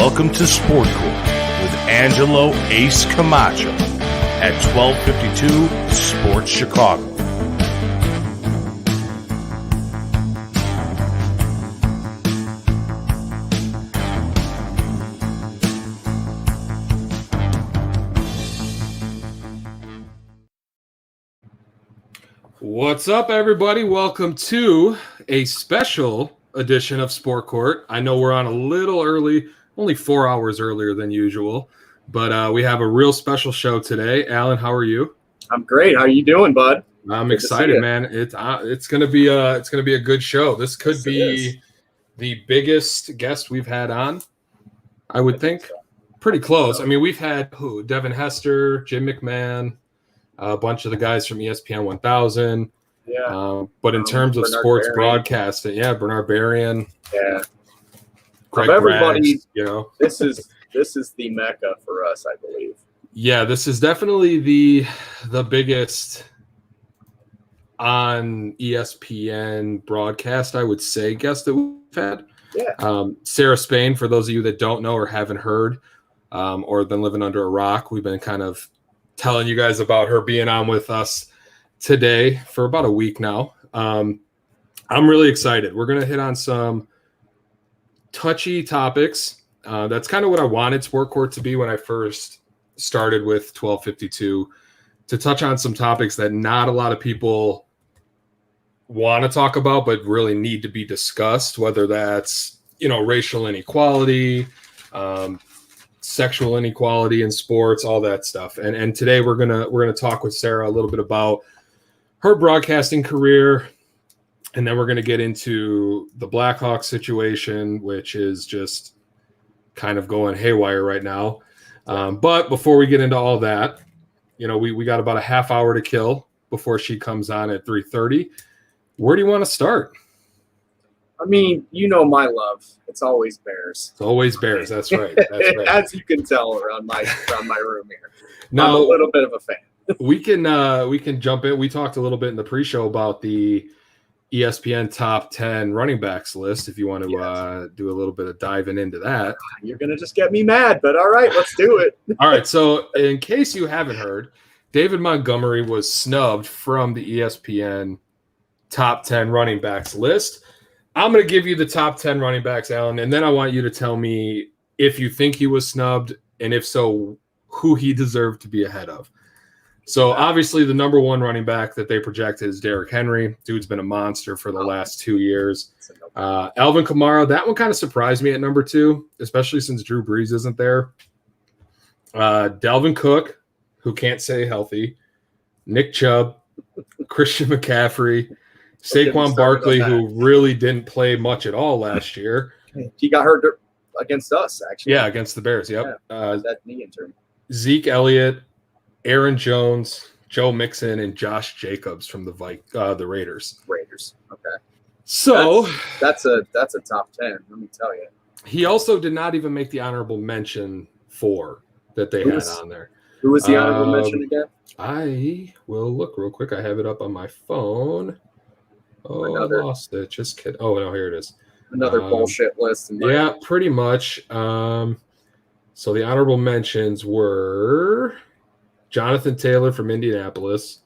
Welcome to Sport Court with Angelo Ace Camacho at 1252 Sports Chicago. What's up, everybody? Welcome to a special edition of Sport Court. I know we're on a little early, only 4 hours earlier than usual, but we have a real special show today. Alan, how are you? I'm great. How are you doing, bud? I'm excited, man. It's gonna be a good show. This could be the biggest guest we've had on, I would think. Pretty close. I mean, we've had Devin Hester, Jim McMahon, a bunch of the guys from ESPN 1000. Yeah. But in terms of Bernard sports Berrien. broadcasting, Bernard Berrien. Yeah. Greg Of everybody, Braggs, this is the mecca for us, I believe. Yeah, this is definitely the biggest on ESPN broadcast, I would say, guest that we've had. Yeah. Sarah Spain, for those of you that don't know or haven't heard, or been living under a rock, we've been kind of telling you guys about her being on with us today for about a week now. I'm really excited. We're going to hit on some touchy topics. That's kind of what I wanted Sport Court to be when I first started with 1252, to touch on some topics that not a lot of people want to talk about, but really need to be discussed, whether that's, racial inequality, sexual inequality in sports, all that stuff. And today we're gonna talk with Sarah a little bit about her broadcasting career, and then we're gonna get into the Blackhawks situation, which is just kind of going haywire right now. But before we get into all that, we got about a half hour to kill before she comes on at 3:30. Where do you want to start? I mean, my love. It's always Bears. It's always Bears. That's right. That's right. As you can tell around my room here. Now, I'm a little bit of a fan. we can jump in. We talked a little bit in the pre-show about the ESPN top 10 running backs list. If you want to do a little bit of diving into that. You're going to just get me mad, but all right, let's do it. All right. So in case you haven't heard, David Montgomery was snubbed from the ESPN top 10 running backs list. I'm going to give you the top 10 running backs, Alan, and then I want you to tell me if you think he was snubbed, and if so, who he deserved to be ahead of. So obviously the number one running back that they project is Derrick Henry. Dude's been a monster for the last 2 years. Alvin Kamara, that one kind of surprised me at number 2, especially since Drew Brees isn't there. Dalvin Cook, who can't stay healthy. Nick Chubb, Christian McCaffrey, Saquon Barkley, who really didn't play much at all last year. He got hurt against us, actually. Yeah, against the Bears, yep. That knee injury. Zeke Elliott, Aaron Jones, Joe Mixon, and Josh Jacobs from the Raiders. Raiders, okay. So that's a top 10, let me tell you. He also did not even make the honorable mention 4 that they had on there. Who was the honorable mention again? I will look real quick. I have it up on my phone. Oh, I lost it. Just kidding. Oh, no, here it is. Another bullshit list. Yeah, pretty much. So the honorable mentions were Jonathan Taylor from Indianapolis,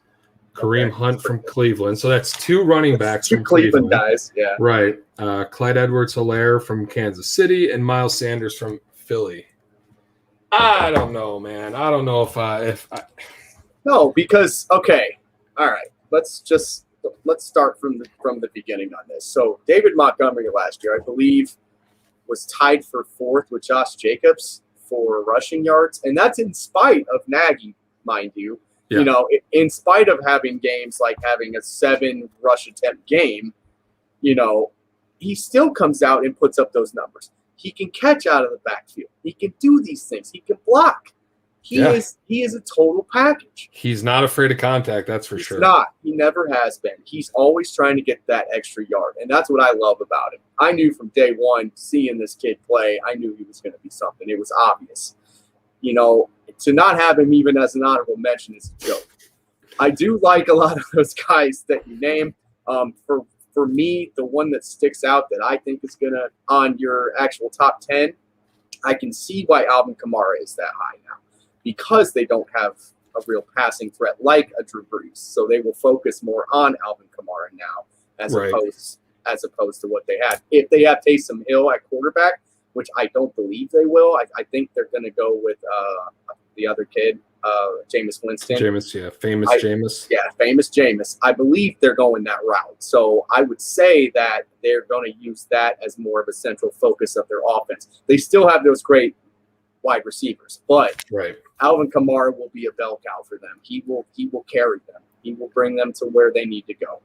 Kareem Hunt from Cleveland. So that's 2 running backs from Cleveland guys. Yeah. Right. Clyde Edwards-Helaire from Kansas City and Miles Sanders from Philly. I don't know, man. I don't know if I. No, because okay, all right. Let's start from the beginning on this. So David Montgomery last year, I believe, was tied for 4th with Josh Jacobs for rushing yards, and that's in spite of Nagy, mind you. Yeah. In spite of having games like having a 7 rush attempt game, he still comes out and puts up those numbers. He can catch out of the backfield. He can do these things. He can block. He is a total package. He's not afraid of contact, that's for sure. He's not. He never has been. He's always trying to get that extra yard, and that's what I love about him. I knew from day one, seeing this kid play, I knew he was going to be something. It was obvious. To not have him even as an honorable mention is a joke. I do like a lot of those guys that you name. For me, the one that sticks out that I think is going to, on your actual top 10, I can see why Alvin Kamara is that high now, because they don't have a real passing threat like a Drew Brees. So they will focus more on Alvin Kamara now as opposed to what they had. If they have Taysom Hill at quarterback, which I don't believe they will, I think they're going to go with the other kid, Jameis Winston. Jameis. Yeah, famous Jameis. I believe they're going that route. So I would say that they're going to use that as more of a central focus of their offense. They still have those great wide receivers, but Alvin Kamara will be a bell cow for them. He will carry them. He will bring them to where they need to go.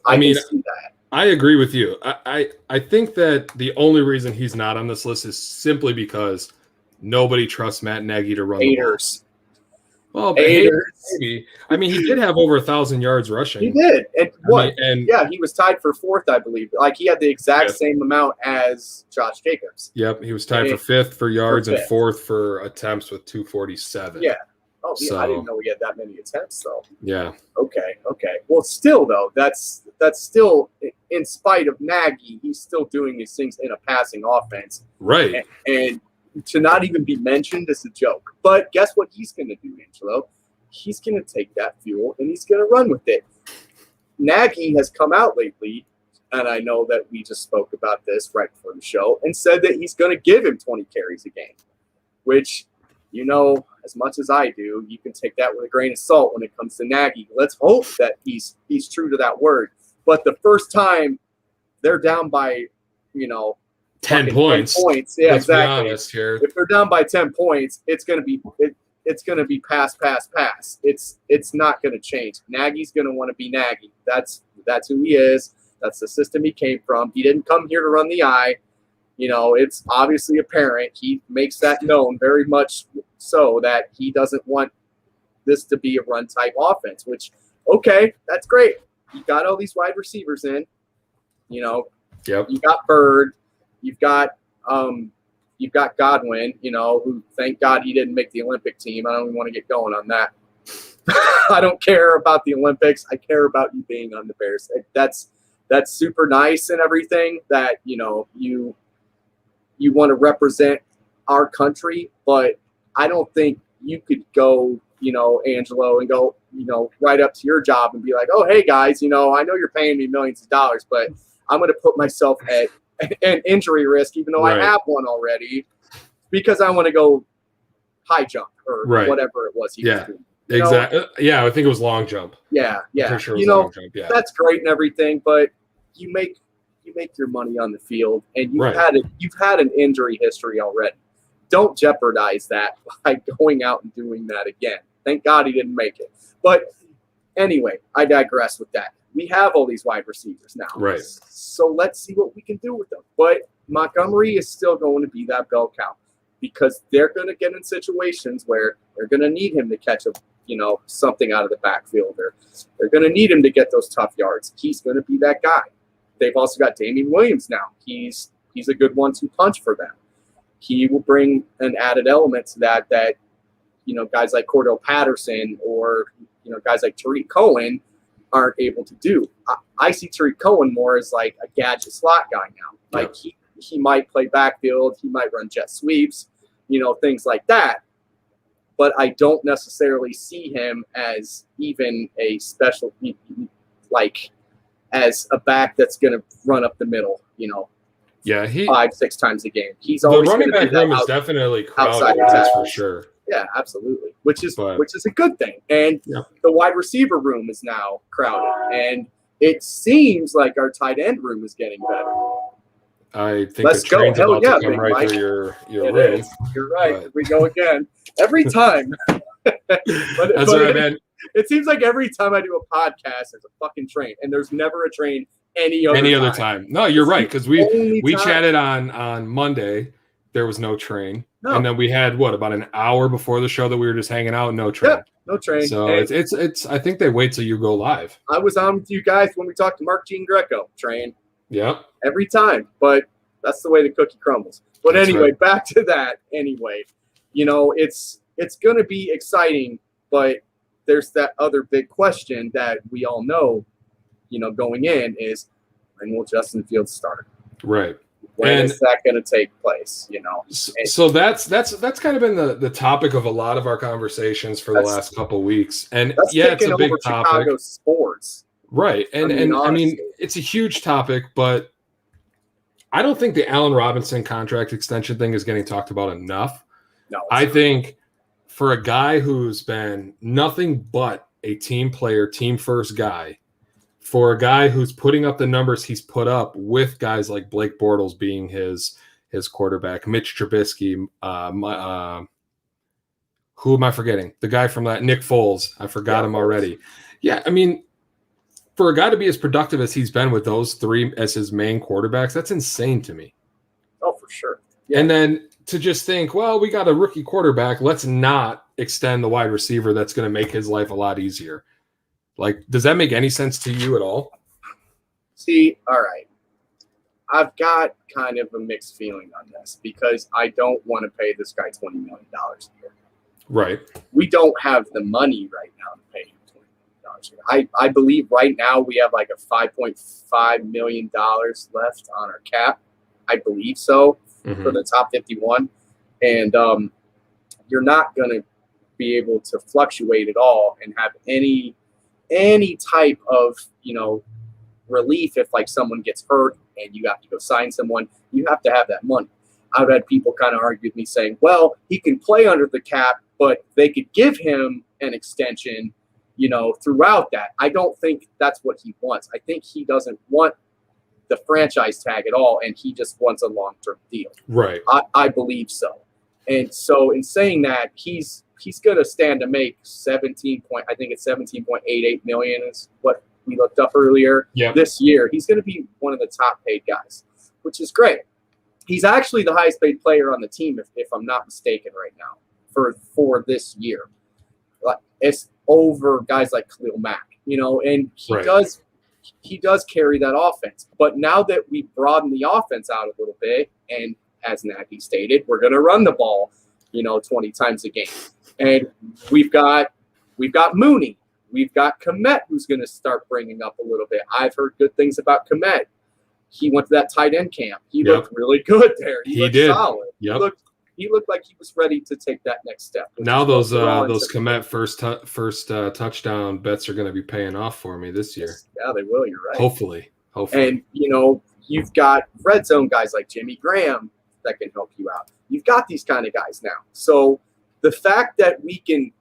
I mean, can see that. I agree with you. I think that the only reason he's not on this list is simply because nobody trusts Matt Nagy to run the ball. Well, maybe. I mean, he did have over 1,000 yards rushing. He did. And he was tied for 4th, I believe. Like, he had the exact same amount as Josh Jacobs. Yep, he was tied for 5th for yards and 4th for attempts with 247. Yeah. Oh, yeah, so, I didn't know he had that many attempts, though. Yeah. Okay. Well, still, though, that's still, in spite of Nagy, he's still doing these things in a passing offense. Right. And to not even be mentioned is a joke. But guess what he's going to do, Angelo? He's going to take that fuel and he's going to run with it. Nagy has come out lately, and I know that we just spoke about this right before the show, and said that he's going to give him 20 carries a game, which, you know, as much as I do, you can take that with a grain of salt when it comes to Nagy. Let's hope that he's true to that word. But the first time they're down by, 10 points. 10 points. Yeah, Let's exactly. Be honest here. If they're down by 10 points, it's going to be pass. It's not going to change. Nagy's going to want to be Nagy. That's who he is. That's the system he came from. He didn't come here to run the eye. It's obviously apparent. He makes that known very much so that he doesn't want this to be a run type offense, which, okay, that's great. You got all these wide receivers in, Yep. You got Bird, you've got Godwin, who, thank God he didn't make the Olympic team. I don't even want to get going on that. I don't care about the Olympics. I care about you being on the Bears. That's super nice and everything that, you want to represent our country, but I don't think you could go, Angelo, and go, right up to your job and be like, oh, hey guys, I know you're paying me millions of dollars, but I'm going to put myself at an injury risk, even though I have one already, because I want to go high jump or whatever it was he was doing. Exactly. Yeah, I think it was long jump. Yeah. For sure it was long jump. Yeah. That's great and everything, but you make your money on the field, and you've had an injury history already. Don't jeopardize that by going out and doing that again. Thank God he didn't make it. But anyway, I digress with that. We have all these wide receivers now. Right. So let's see what we can do with them. But Montgomery is still going to be that bell cow, because they're going to get in situations where they're going to need him to catch something out of the backfield, or they're going to need him to get those tough yards. He's going to be that guy. They've also got Damian Williams now. He's a good one-two punch for them. He will bring an added element to that guys like Cordell Patterson or guys like Tariq Cohen aren't able to do. I see Tariq Cohen more as like a gadget slot guy now. Like he might play backfield, he might run jet sweeps, things like that. But I don't necessarily see him as even a special, as a back that's going to run up the middle, 5-6 times a game. He's always the running back room is definitely crowded. That's for sure. Yeah, absolutely. Which is a good thing. And the wide receiver room is now crowded, and it seems like our tight end room is getting better. I think the train's about to come right through your room. You're right. Here we go again. Every time. That's right, man. It seems like every time I do a podcast, there's a fucking train, and there's never a train any other time. No, you're right, because we chatted on Monday. There was no train. No. And then we had about an hour before the show that we were just hanging out, no train. Yep, no train. So it's I think they wait till you go live. I was on with you guys when we talked to Mark Jean Greco. Train. Yep. Every time. But that's the way the cookie crumbles. But anyway, back to that anyway. It's gonna be exciting, but there's that other big question that we all know, going in is, when will Justin Fields start? Right. When is that going to take place? So that's kind of been the topic of a lot of our conversations for the last couple of weeks. And it's a big topic. Chicago sports. Right. And I mean, it's a huge topic, but I don't think the Allen Robinson contract extension thing is getting talked about enough. No, I think for a guy who's been nothing but a team player, team first guy, for a guy who's putting up the numbers he's put up with guys like Blake Bortles being his quarterback, Mitch Trubisky, who am I forgetting? The guy from that, Nick Foles. I forgot him already. Yeah, I mean, for a guy to be as productive as he's been with those three as his main quarterbacks, that's insane to me. Oh, for sure. Yeah. And then to just think, well, we got a rookie quarterback. Let's not extend the wide receiver. That's going to make his life a lot easier. Like, does that make any sense to you at all? See, all right. I've got kind of a mixed feeling on this because I don't want to pay this guy $20 million a year. Right. We don't have the money right now to pay him $20 million a year. I believe right now we have like a $5.5 million left on our cap. I believe so, for the top 51. And you're not going to be able to fluctuate at all and have any type of, relief if like someone gets hurt and you have to go sign someone. You have to have that money. I've had people kind of argue with me saying, well, he can play under the cap, but they could give him an extension, throughout that. I don't think that's what he wants. I think he doesn't want the franchise tag at all, and he just wants a long-term deal. Right. I believe so. And so in saying that, he's going to stand to make $17.88 million is what we looked up earlier. This year. He's going to be one of the top paid guys, which is great. He's actually the highest paid player on the team, if I'm not mistaken, right now for this year. It's over guys like Khalil Mack, and he does carry that offense. But now that we've broadened the offense out a little bit, and as Nagy stated, we're going to run the ball, 20 times a game. And we've got Mooney. We've got Kmet, who's going to start bringing up a little bit. I've heard good things about Kmet. He went to that tight end camp. He looked really good there. He did. Solid. Yep. He looked like he was ready to take that next step. Now those Kmet first touchdown bets are going to be paying off for me this year. Yeah, they will. You're right. Hopefully. And you've got red zone guys like Jimmy Graham that can help you out. You've got these kind of guys now. So the fact that we can,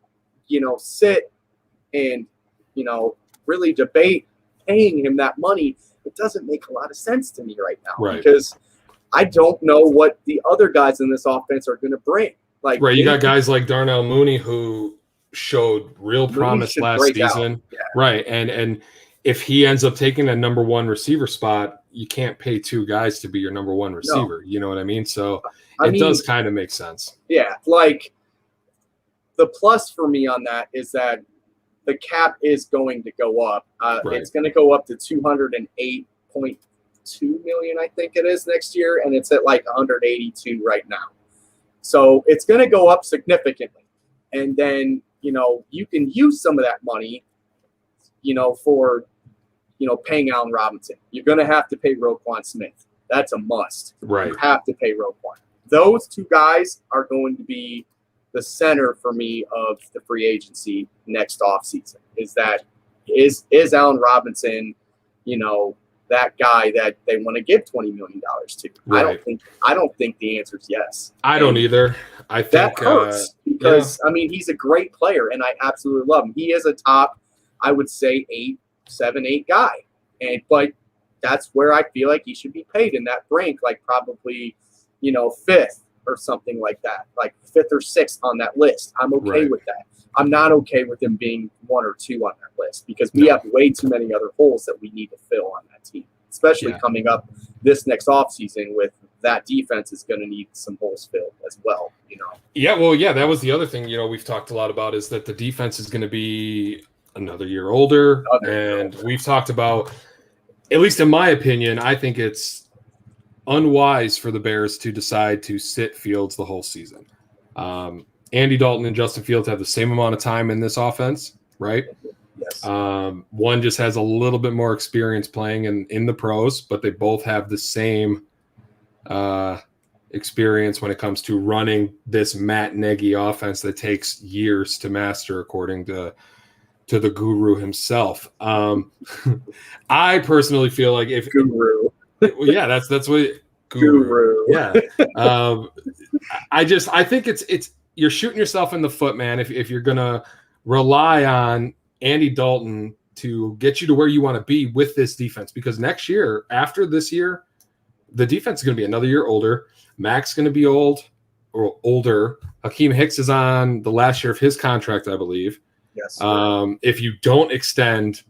sit and, really debate paying him that money, it doesn't make a lot of sense to me right now. Right. Because I don't know what the other guys in this offense are going to bring. You got guys like Darnell Mooney who showed real promise last season. Yeah. Right. And if he ends up taking a number one receiver spot, you can't pay two guys to be your number one receiver. No. You know what I mean? So it does kind of make sense. Yeah. The plus for me on that is that the cap is going to go up. It's going to go up to $208.2 million, I think it is, next year, and it's at like 182 right now. So it's going to go up significantly. And then, you can use some of that money, for, paying Allen Robinson. You're going to have to pay Roquan Smith. That's a must. Right. You have to pay Roquan. Those two guys are going to be the center for me of the free agency next offseason. Is Allen Robinson, that guy that they want to give $20 million to? Right. I don't think the answer is yes. I don't either. I think that hurts because he's a great player and I absolutely love him. He is a top, I would say 7, 8 guy. But that's where I feel like he should be paid in that rank, like probably, 5th or something like that, like 5th or 6th on that list. I'm okay with that. I'm not okay with him being 1 or 2 on that list because we have way too many other holes that we need to fill on that team, especially coming up this next offseason with that defense is going to need some holes filled as well, Yeah, well, that was the other thing, we've talked a lot about is that the defense is going to be another year older. We've talked about, at least in my opinion, I think it's unwise for the Bears to decide to sit Fields the whole season. Andy Dalton and Justin Fields have the same amount of time in this offense, right? Yes. One just has a little bit more experience playing in the pros, but they both have the same experience when it comes to running this Matt Nagy offense that takes years to master, according to the guru himself. I personally feel like if Guru. yeah, that's what Guru. Yeah. I think it's you're shooting yourself in the foot, man, if you're gonna rely on Andy Dalton to get you to where you want to be with this defense, because next year, after this year, the defense is going to be another year older. Mac's going to be older. Hakeem Hicks is on the last year of his contract, I believe. Yes. If you don't extend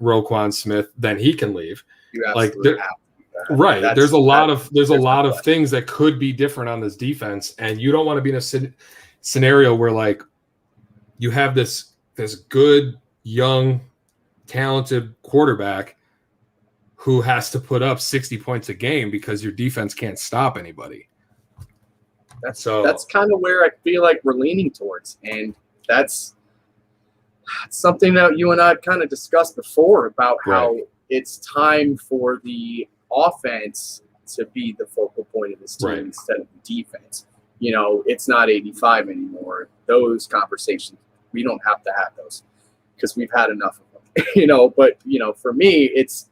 Roquan Smith, then he can leave. You absolutely have to. Right. There's a lot of things that could be different on this defense, and you don't want to be in a scenario where like you have this good, young, talented quarterback who has to put up 60 points a game because your defense can't stop anybody. That's kind of where I feel like we're leaning towards, and that's something that you and I have kind of discussed before about how it's time for the offense to be the focal point of this team instead of the defense. You know, it's not 85 anymore. Those conversations, we don't have to have those because we've had enough of them. You know, but you know, for me, it's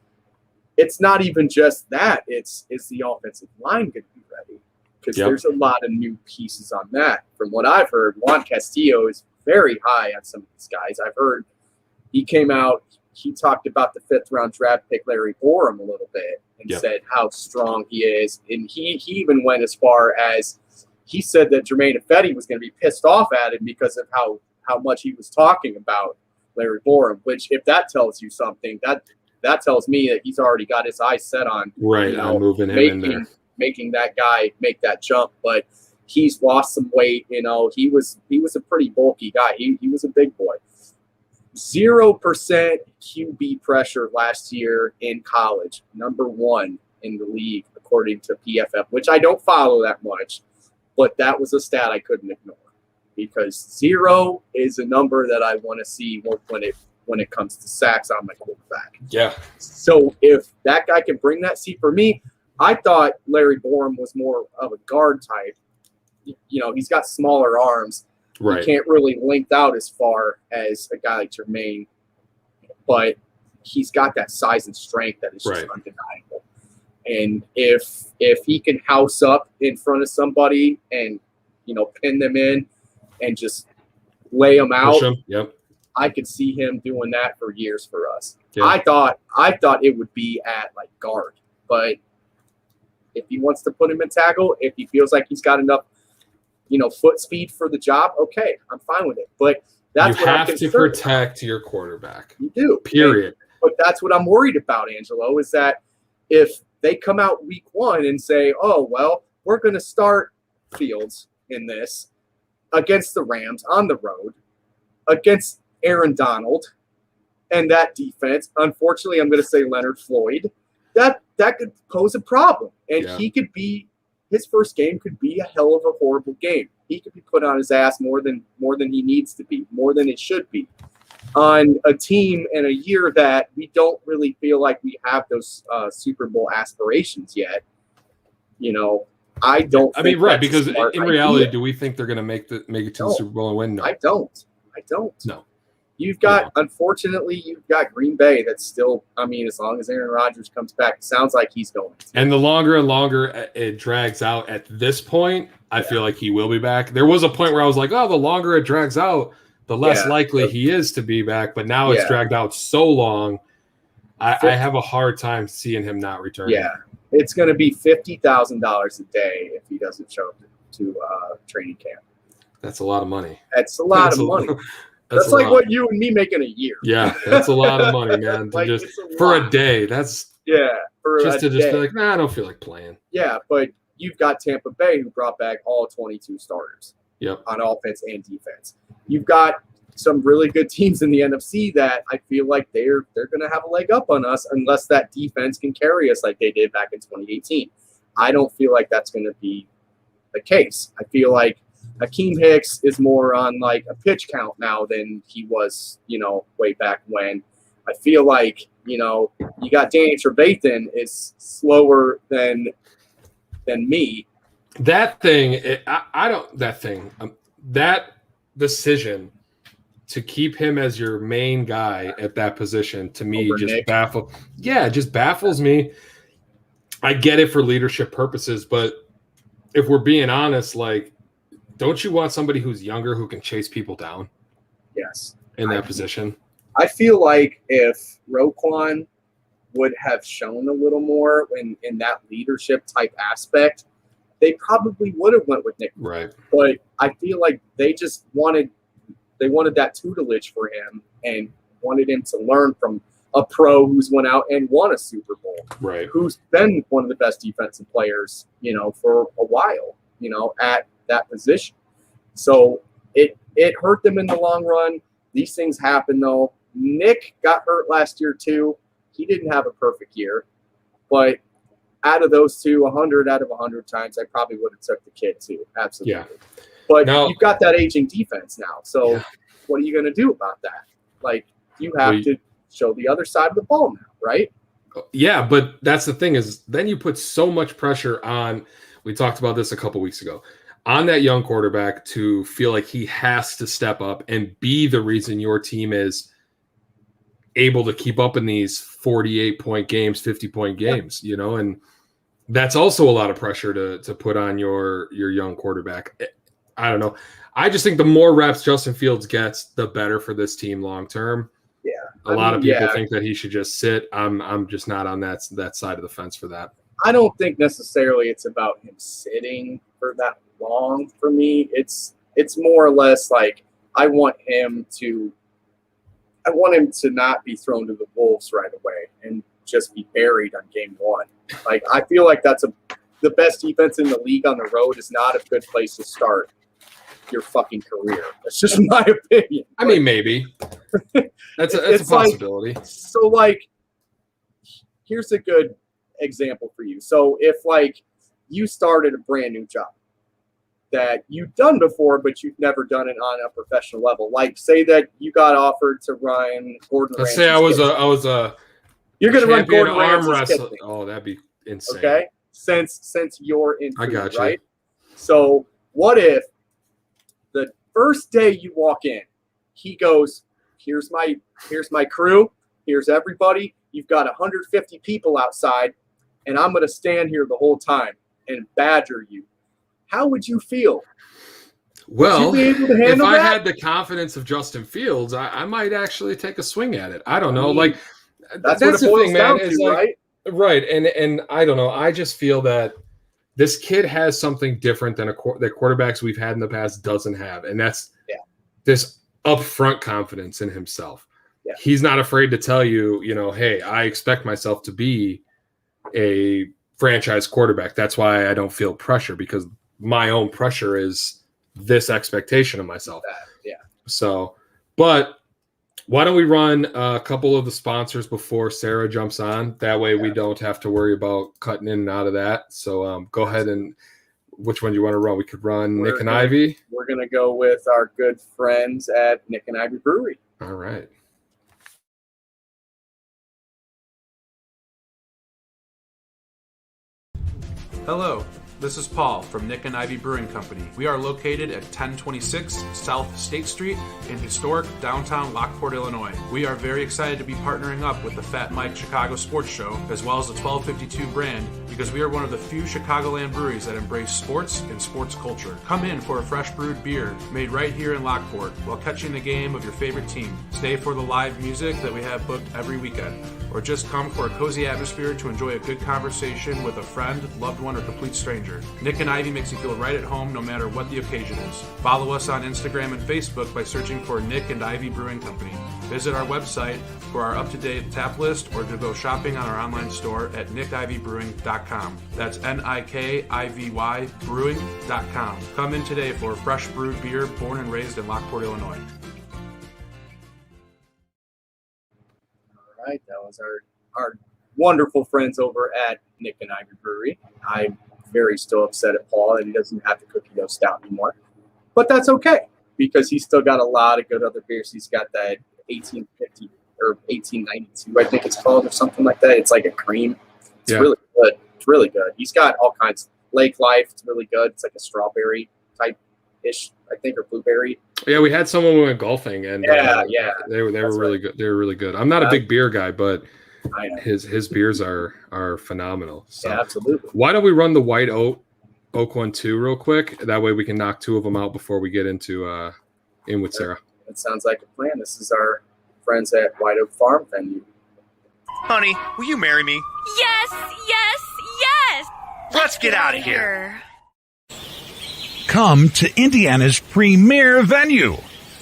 not even just that. It's the offensive line going to be ready? Because there's a lot of new pieces on that. From what I've heard, Juan Castillo is very high on some of these guys. I've heard he came out, he talked about the 5th-round draft pick Larry Borum a little bit and said how strong he is. And he even went as far as he said that Jermaine Ifedi was going to be pissed off at him because of how much he was talking about Larry Borum, which if that tells you something, that tells me that he's already got his eyes set on on moving him in there, making that guy make that jump. But he's lost some weight. You know, he was a pretty bulky guy. He was a big boy. 0% QB pressure last year in college, number 1 in the league according to PFF, which I don't follow that much, but that was a stat I couldn't ignore because 0 is a number that I want to see when it comes to sacks on my quarterback. Yeah. So if that guy can bring that, for me, I thought Larry Borum was more of a guard type. You know, he's got smaller arms. Right. He can't really length out as far as a guy like Jermaine, but he's got that size and strength that is just undeniable. And if he can house up in front of somebody and, you know, pin them in and just lay them out, I could see him doing that for years for us. Yeah. I thought it would be at like guard, but if he wants to put him in tackle, if he feels like he's got enough, you know, foot speed for the job, okay, I'm fine with it. But that's you have to protect your quarterback. You do. Period. But that's what I'm worried about, Angelo, is that if they come out week 1 and say, oh, well, we're going to start Fields in this against the Rams on the road, against Aaron Donald and that defense, unfortunately, I'm going to say Leonard Floyd, that could pose a problem. And he could be – his first game could be a hell of a horrible game. He could be put on his ass more than he needs to be, more than it should be, on a team in a year that we don't really feel like we have those Super Bowl aspirations yet. You know, I don't. I mean, right? Because in reality, do we think they're going to make it to the Super Bowl and win? No, I don't. No. Unfortunately, you've got Green Bay that's still, I mean, as long as Aaron Rodgers comes back, it sounds like he's going to. And the longer and longer it drags out at this point, I feel like he will be back. There was a point where I was like, oh, the longer it drags out, the less likely he is to be back. But now it's dragged out so long, I have a hard time seeing him not returning. Yeah, it's going to be $50,000 a day if he doesn't show up to training camp. That's a lot of money. That's a lot of money. That's like what you and me make in a year. Yeah, that's a lot of money, man. Like, just for a day. That's just to be like, I don't feel like playing. Yeah, but you've got Tampa Bay who brought back all 22 starters. Yep. On offense and defense. You've got some really good teams in the NFC that I feel like they're going to have a leg up on us unless that defense can carry us like they did back in 2018. I don't feel like that's going to be the case. I feel like Hakeem Hicks is more on like a pitch count now than he was, you know, way back when. I feel like, you know, you got Danny Trevathan is slower than than me. That decision to keep him as your main guy at that position, to me, just baffles me. I get it for leadership purposes, but if we're being honest, like, don't you want somebody who's younger who can chase people down? Yes. In that position? I feel like if Roquan would have shown a little more in that leadership type aspect, they probably would have went with Nick. Right. But I feel like they just wanted that tutelage for him and wanted him to learn from a pro who's went out and won a Super Bowl. Right. Who's been one of the best defensive players, for a while, at that position. So it hurt them in the long run. These things happen, though. Nick got hurt last year, too. He didn't have a perfect year. But out of those two, 100 out of 100 times, I probably would have took the kid, too. Absolutely. Yeah. But you've got that aging defense now. So what are you going to do about that? Like, you have to show the other side of the ball now, right? Yeah, but that's the thing is then you put so much pressure on – we talked about this a couple weeks ago – on that young quarterback to feel like he has to step up and be the reason your team is able to keep up in these 48-point games, 50-point games, and that's also a lot of pressure to put on your young quarterback. I don't know. I just think the more reps Justin Fields gets, the better for this team long term. Yeah. A lot of people think that he should just sit. I'm just not on that side of the fence for that. I don't think necessarily it's about him sitting for that long for me. It's more or less like I want him to not be thrown to the wolves right away and just be buried on game one. Like, I feel like the best defense in the league on the road is not a good place to start your fucking career. That's just my opinion. I mean, maybe that's a possibility. So here's a good example for you. So if you started a brand new job that you've done before, but you've never done it on a professional level. Like, say that you got offered to run Gordon Ramsay's say I was a you're going to run Gordon arm Ramsay's wrestling. Oh, that'd be insane. Okay, since you're in, I got you. Right. So what if the first day you walk in, he goes, "Here's my crew. Here's everybody. You've got 150 people outside, and I'm going to stand here the whole time and badger you." How would you feel? Well, would you be able to handle if I that? had the confidence of Justin Fields, I might actually take a swing at it. I don't know. That's what it boils down to, right? Right. And I don't know. I just feel that this kid has something different than the quarterbacks we've had in the past doesn't have. And that's this upfront confidence in himself. Yeah. He's not afraid to tell you, hey, I expect myself to be a franchise quarterback. That's why I don't feel pressure, because my own pressure is this expectation of myself. Yeah. So, but why don't we run a couple of the sponsors before Sarah jumps on? That way we don't have to worry about cutting in and out of that. So go ahead, and which one do you want to run? We could run Nick and Ivy. We're going to go with our good friends at Nick and Ivy Brewery. All right. Hello, this is Paul from Nick and Ivy Brewing Company. We are located at 1026 South State Street in historic downtown Lockport, Illinois. We are very excited to be partnering up with the Fat Mike Chicago Sports Show, as well as the 1252 brand, because we are one of the few Chicagoland breweries that embrace sports and sports culture. Come in for a fresh brewed beer made right here in Lockport while catching the game of your favorite team. Stay for the live music that we have booked every weekend, or just come for a cozy atmosphere to enjoy a good conversation with a friend, loved one, or complete stranger. Nick and Ivy makes you feel right at home no matter what the occasion is. Follow us on Instagram and Facebook by searching for Nick and Ivy Brewing Company. Visit our website for our up-to-date tap list, or to go shopping on our online store at nickivybrewing.com. That's NIKIVY brewing.com. Come in today for a fresh brewed beer born and raised in Lockport, Illinois. All right, that was our wonderful friends over at Nick and Ivy Brewery. I'm very still upset at Paul that he doesn't have the cookie dough stout anymore, but that's okay, because he's still got a lot of good other beers. He's got that 1850 or 1892, I think it's called, or something like that. It's like a cream. It's really good. It's really good. He's got all kinds. Lake Life. It's really good. It's like a strawberry type ish, I think, or blueberry. Yeah, we had someone who went golfing, and they were really good. They were really good. I'm not a big beer guy, but I know. his beers are phenomenal. So Yeah, absolutely. why don't we run the White Oak one too real quick? That way we can knock 2 of them out before we get into in with Sarah. It sounds like a plan. This is our friends at White Oak Farm venue. Honey, will you marry me? Yes, yes, yes! Let's get out of here. Come to Indiana's premier venue.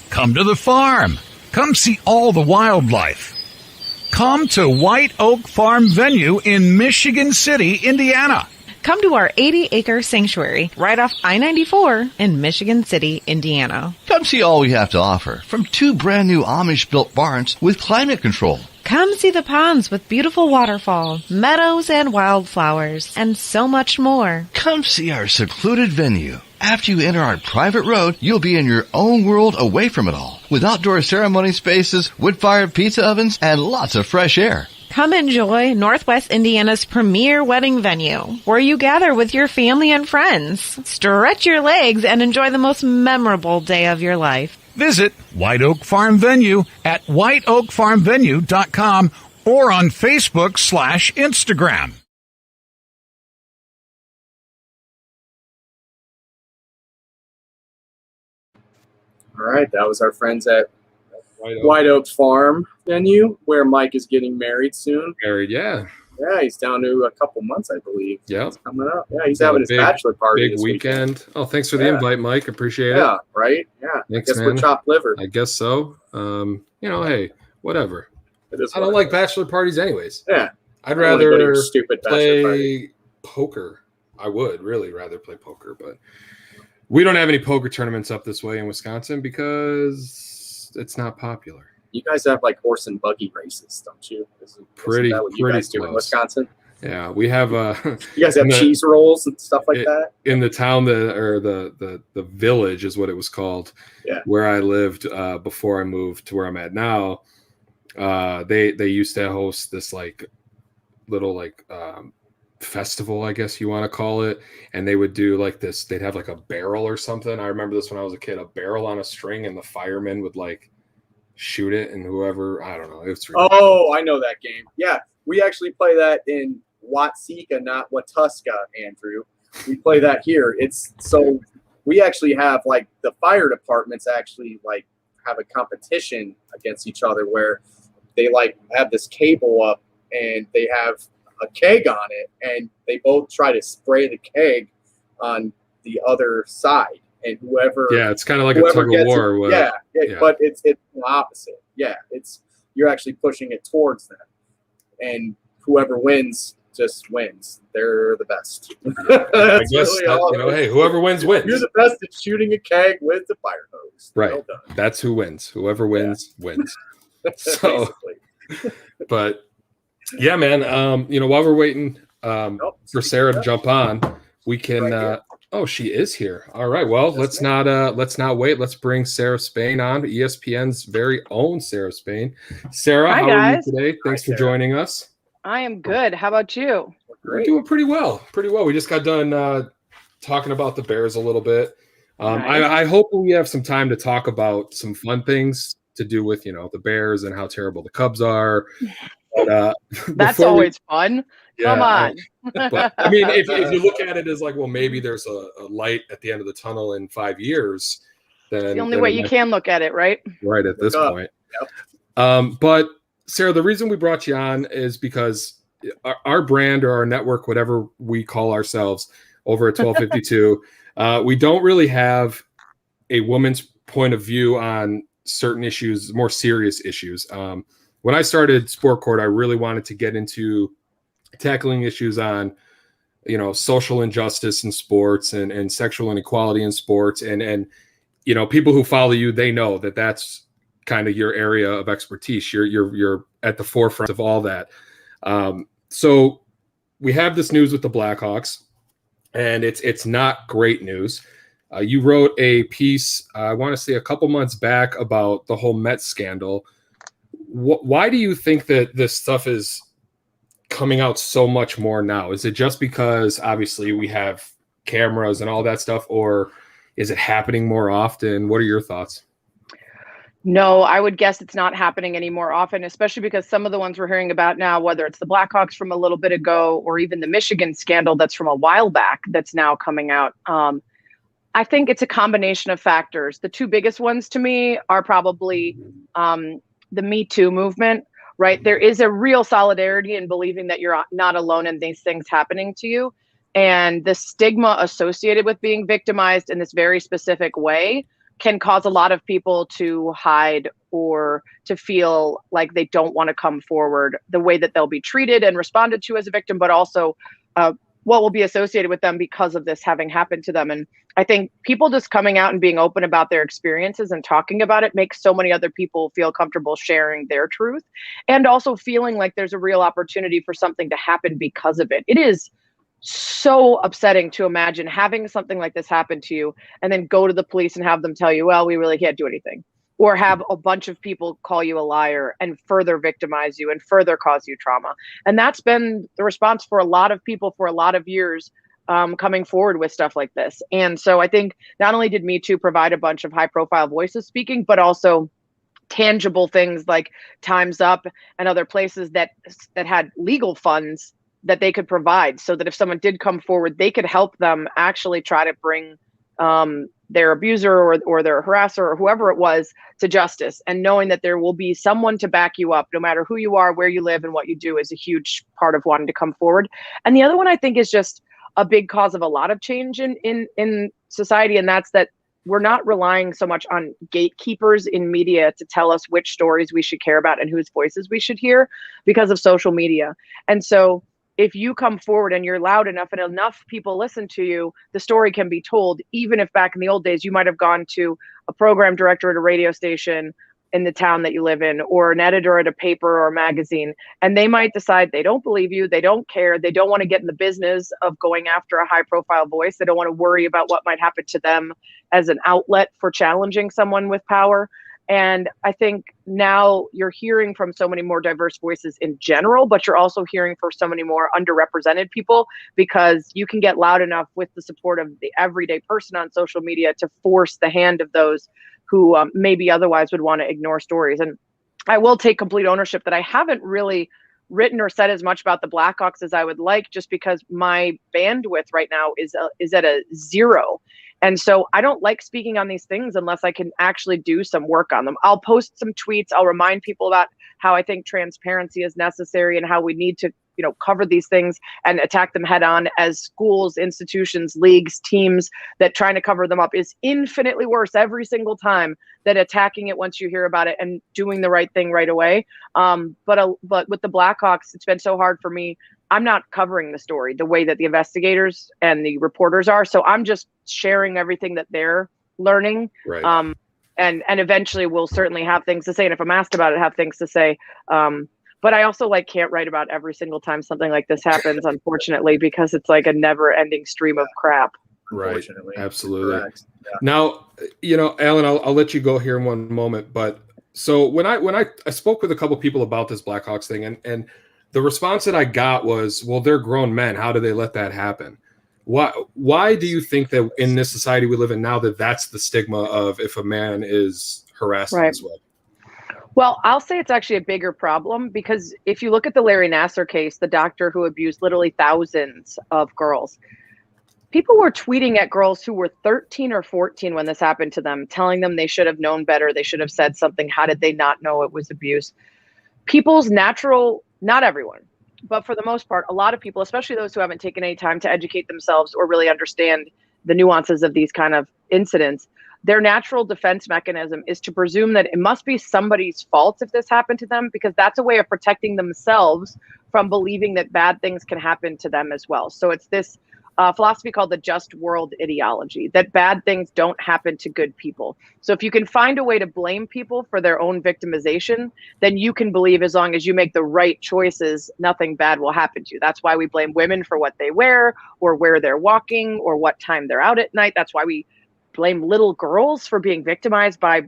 Come to the farm. Come see all the wildlife. Come to White Oak Farm Venue in Michigan City, Indiana. Come to our 80-acre sanctuary right off I-94 in Michigan City, Indiana. Come see all we have to offer from 2 brand new Amish-built barns with climate control. Come see the ponds with beautiful waterfalls, meadows and wildflowers, and so much more. Come see our secluded venue. After you enter our private road, you'll be in your own world away from it all, with outdoor ceremony spaces, wood-fired pizza ovens, and lots of fresh air. Come enjoy Northwest Indiana's premier wedding venue, where you gather with your family and friends. Stretch your legs and enjoy the most memorable day of your life. Visit White Oak Farm Venue at whiteoakfarmvenue.com or on Facebook/Instagram. All right, that was our friends at White Oak Farm venue, where Mike is getting married soon. Married, yeah. Yeah, he's down to a couple months, I believe. Yeah. It's coming up. Yeah, he's having his bachelor party big this weekend. Oh, thanks for the invite, Mike. Appreciate it. Yeah, right? Yeah. Thanks, I guess man. we're chopped liver. I guess so. Hey, whatever. It is I don't like bachelor parties anyways. Yeah. I'd I don't wanna go to rather your stupid bachelor play party. poker. I would really rather play poker, but we don't have any poker tournaments up this way in Wisconsin because it's not popular. You guys have like horse and buggy races, don't you? Isn't that what you guys do in Wisconsin? Yeah, we have you guys have cheese rolls and stuff like that in the town the village is what it was called. Yeah, where I lived before I moved to where I'm at now. They used to host this like little like festival, I guess you want to call it, and they would do like this. They'd have like a barrel or something. I remember this when I was a kid, a barrel on a string, and the firemen would like shoot it, and whoever, I don't know. It's ridiculous. Oh, I know that game. Yeah, we actually play that in Watsika, not Watuska, Andrew. We play that here. It's so we actually have like the fire departments actually like have a competition against each other where they like have this cable up and they have a keg on it, and they both try to spray the keg on the other side, and whoever it's kind of like a tug of war. But it's the opposite. Yeah, you're actually pushing it towards them, and whoever wins just wins. They're the best. I guess really hey, whoever wins wins. You're the best at shooting a keg with the fire hose. Right. Well done. That's who wins. Whoever wins wins. So, but yeah, man. While we're waiting for Sarah to jump on, we can. Oh, she is here. All right. Well, let's not wait. Let's bring Sarah Spain on, ESPN's very own Sarah Spain. Sarah, how are you today? Thanks for joining us. I am good. How about you? We're doing pretty well. We just got done talking about the Bears a little bit. Nice. I hope we have some time to talk about some fun things to do with the Bears and how terrible the Cubs are. But, that's always fun. Come on. But I mean, if you look at it as like, well, maybe there's a light at the end of the tunnel in 5 years, then it's the only way you can look at it, right? Right at this point. Yep. But Sarah, the reason we brought you on is because our brand or our network, whatever we call ourselves over at 1252, we don't really have a woman's point of view on certain issues, more serious issues. When I started Sport Court, I really wanted to get into tackling issues on, social injustice in sports and sexual inequality in sports. And people who follow you, they know that that's kind of your area of expertise. You're at the forefront of all that. So we have this news with the Blackhawks, and it's not great news. You wrote a piece, I want to say a couple months back, about the whole Mets scandal. Why do you think that this stuff is coming out so much more now? Is it just because obviously we have cameras and all that stuff, or is it happening more often? What are your thoughts? No, I would guess it's not happening any more often, especially because some of the ones we're hearing about now, whether it's the Blackhawks from a little bit ago or even the Michigan scandal that's from a while back that's now coming out. I think it's a combination of factors. The two biggest ones to me are probably the Me Too movement, right? There is a real solidarity in believing that you're not alone in these things happening to you. And the stigma associated with being victimized in this very specific way can cause a lot of people to hide or to feel like they don't want to come forward, the way that they'll be treated and responded to as a victim, but also what will be associated with them because of this having happened to them. And I think people just coming out and being open about their experiences and talking about it makes so many other people feel comfortable sharing their truth, and also feeling like there's a real opportunity for something to happen because of it. It is so upsetting to imagine having something like this happen to you and then go to the police and have them tell you, well, we really can't do anything, or have a bunch of people call you a liar and further victimize you and further cause you trauma. And that's been the response for a lot of people for a lot of years, coming forward with stuff like this. And so I think not only did Me Too provide a bunch of high profile voices speaking, but also tangible things like Time's Up and other places that had legal funds that they could provide, so that if someone did come forward, they could help them actually try to bring their abuser or their harasser or whoever it was to justice. And knowing that there will be someone to back you up, no matter who you are, where you live, and what you do, is a huge part of wanting to come forward. And the other one I think is just a big cause of a lot of change in society, and that's that we're not relying so much on gatekeepers in media to tell us which stories we should care about and whose voices we should hear because of social media. And so if you come forward and you're loud enough and enough people listen to you, the story can be told, even if back in the old days you might have gone to a program director at a radio station in the town that you live in, or an editor at a paper or a magazine, and they might decide they don't believe you, they don't care, they don't want to get in the business of going after a high profile voice, they don't want to worry about what might happen to them as an outlet for challenging someone with power. And I think now you're hearing from so many more diverse voices in general, but you're also hearing from so many more underrepresented people, because you can get loud enough with the support of the everyday person on social media to force the hand of those who maybe otherwise would want to ignore stories. And I will take complete ownership that I haven't really written or said as much about the Blackhawks as I would like, just because my bandwidth right now is at a zero. And so I don't like speaking on these things unless I can actually do some work on them. I'll post some tweets. I'll remind people about how I think transparency is necessary and how we need to, cover these things and attack them head on, as schools, institutions, leagues, teams that trying to cover them up is infinitely worse every single time than attacking it once you hear about it and doing the right thing right away. But with the Blackhawks, it's been so hard for me. I'm not covering the story the way that the investigators and the reporters are. So I'm just sharing everything that they're learning. Right. And eventually we'll certainly have things to say. And if I'm asked about it, have things to say. But I also can't write about every single time something like this happens, unfortunately, because it's like a never ending stream of crap. Right. Absolutely. Yeah. Now, Alan, I'll let you go here in one moment. But so when I spoke with a couple people about this Blackhawks thing, and the response that I got was, well, they're grown men. How do they let that happen? Why do you think that in this society we live in now that's the stigma of if a man is harassed in this way? Well, I'll say it's actually a bigger problem, because if you look at the Larry Nassar case, the doctor who abused literally thousands of girls, people were tweeting at girls who were 13 or 14 when this happened to them, telling them they should have known better. They should have said something. How did they not know it was abuse? People's natural, not everyone, but for the most part, a lot of people, especially those who haven't taken any time to educate themselves or really understand the nuances of these kind of incidents, their natural defense mechanism is to presume that it must be somebody's fault if this happened to them, because that's a way of protecting themselves from believing that bad things can happen to them as well. So it's this philosophy called the just world ideology, that bad things don't happen to good people. So if you can find a way to blame people for their own victimization, then you can believe as long as you make the right choices, nothing bad will happen to you. That's why we blame women for what they wear or where they're walking or what time they're out at night. That's why we blame little girls for being victimized by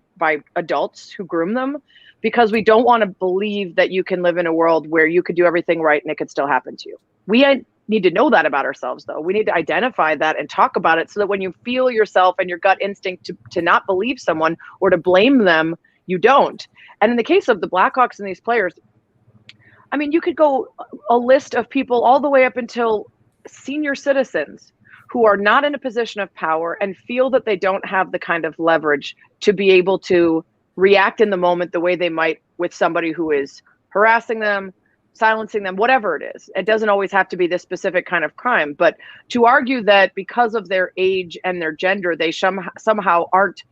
adults who groom them, because we don't want to believe that you can live in a world where you could do everything right and it could still happen to you. need to know that about ourselves, though. We need to identify that and talk about it so that when you feel yourself and your gut instinct to not believe someone or to blame them, you don't. And in the case of the Blackhawks and these players, I mean, you could go a list of people all the way up until senior citizens who are not in a position of power and feel that they don't have the kind of leverage to be able to react in the moment the way they might with somebody who is harassing them, silencing them, whatever it is. It doesn't always have to be this specific kind of crime, but to argue that because of their age and their gender, they somehow aren't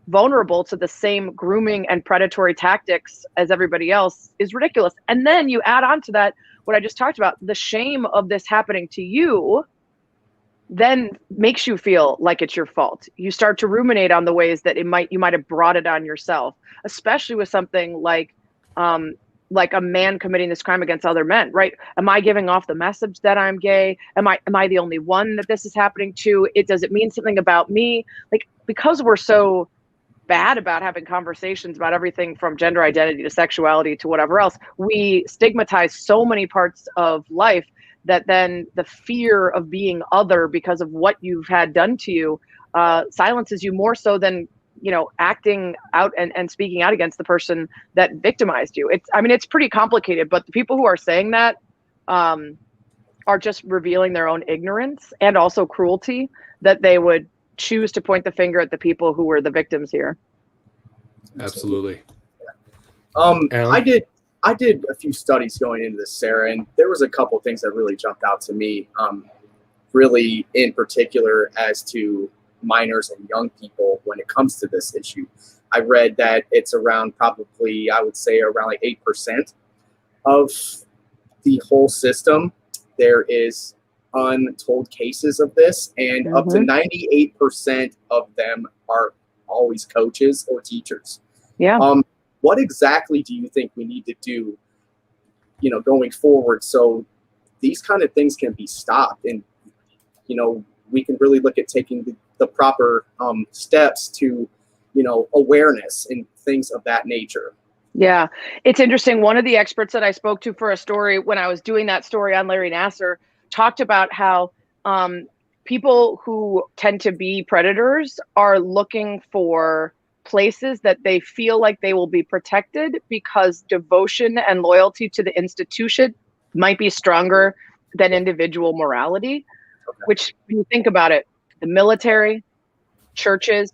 vulnerable to the same grooming and predatory tactics as everybody else is ridiculous. And then you add on to that what I just talked about, the shame of this happening to you then makes you feel like it's your fault. You start to ruminate on the ways that you might have brought it on yourself, especially with something like a man committing this crime against other men, right? Am I giving off the message that I'm gay? Am I the only one that this is happening to? Does it mean something about me? Like, because we're so bad about having conversations about everything from gender identity to sexuality to whatever else, we stigmatize so many parts of life that then the fear of being other because of what you've had done to you silences you more so than, acting out and speaking out against the person that victimized you. It's pretty complicated, but the people who are saying that are just revealing their own ignorance and also cruelty, that they would choose to point the finger at the people who were the victims here. Absolutely. I did a few studies going into this, Sarah, and there was a couple things that really jumped out to me, really in particular as to minors and young people when it comes to this issue. I read that it's around probably, I would say around like 8% of the whole system. There is untold cases of this, and up to 98% of them are always coaches or teachers. Yeah. What exactly do you think we need to do, going forward so these kind of things can be stopped and, we can really look at taking the proper steps to, awareness and things of that nature? Yeah, it's interesting. One of the experts that I spoke to for a story when I was doing that story on Larry Nassar talked about how people who tend to be predators are looking for places that they feel like they will be protected because devotion and loyalty to the institution might be stronger than individual morality, which, when you think about it, the military, churches,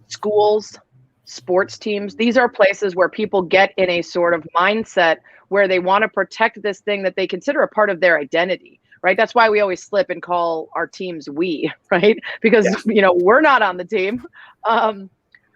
schools, sports teams, these are places where people get in a sort of mindset where they want to protect this thing that they consider a part of their identity, right? That's why we always slip and call our teams we, right? Because, we're not on the team.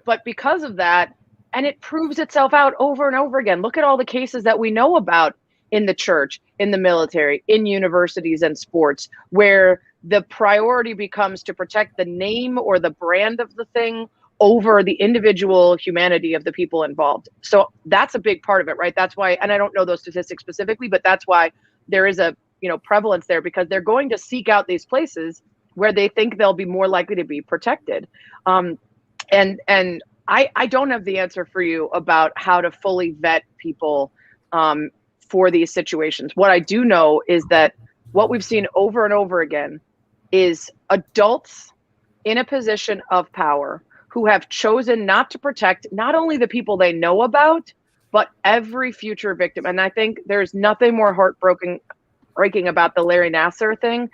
But because of that, and it proves itself out over and over again. Look at all the cases that we know about in the church, in the military, in universities and sports, where the priority becomes to protect the name or the brand of the thing over the individual humanity of the people involved. So that's a big part of it, right? That's why, and I don't know those statistics specifically, but that's why there is a prevalence there, because they're going to seek out these places where they think they'll be more likely to be protected. And I don't have the answer for you about how to fully vet people for these situations. What I do know is that what we've seen over and over again is adults in a position of power who have chosen not to protect not only the people they know about, but every future victim. And I think there's nothing more heartbreaking about the Larry Nassar thing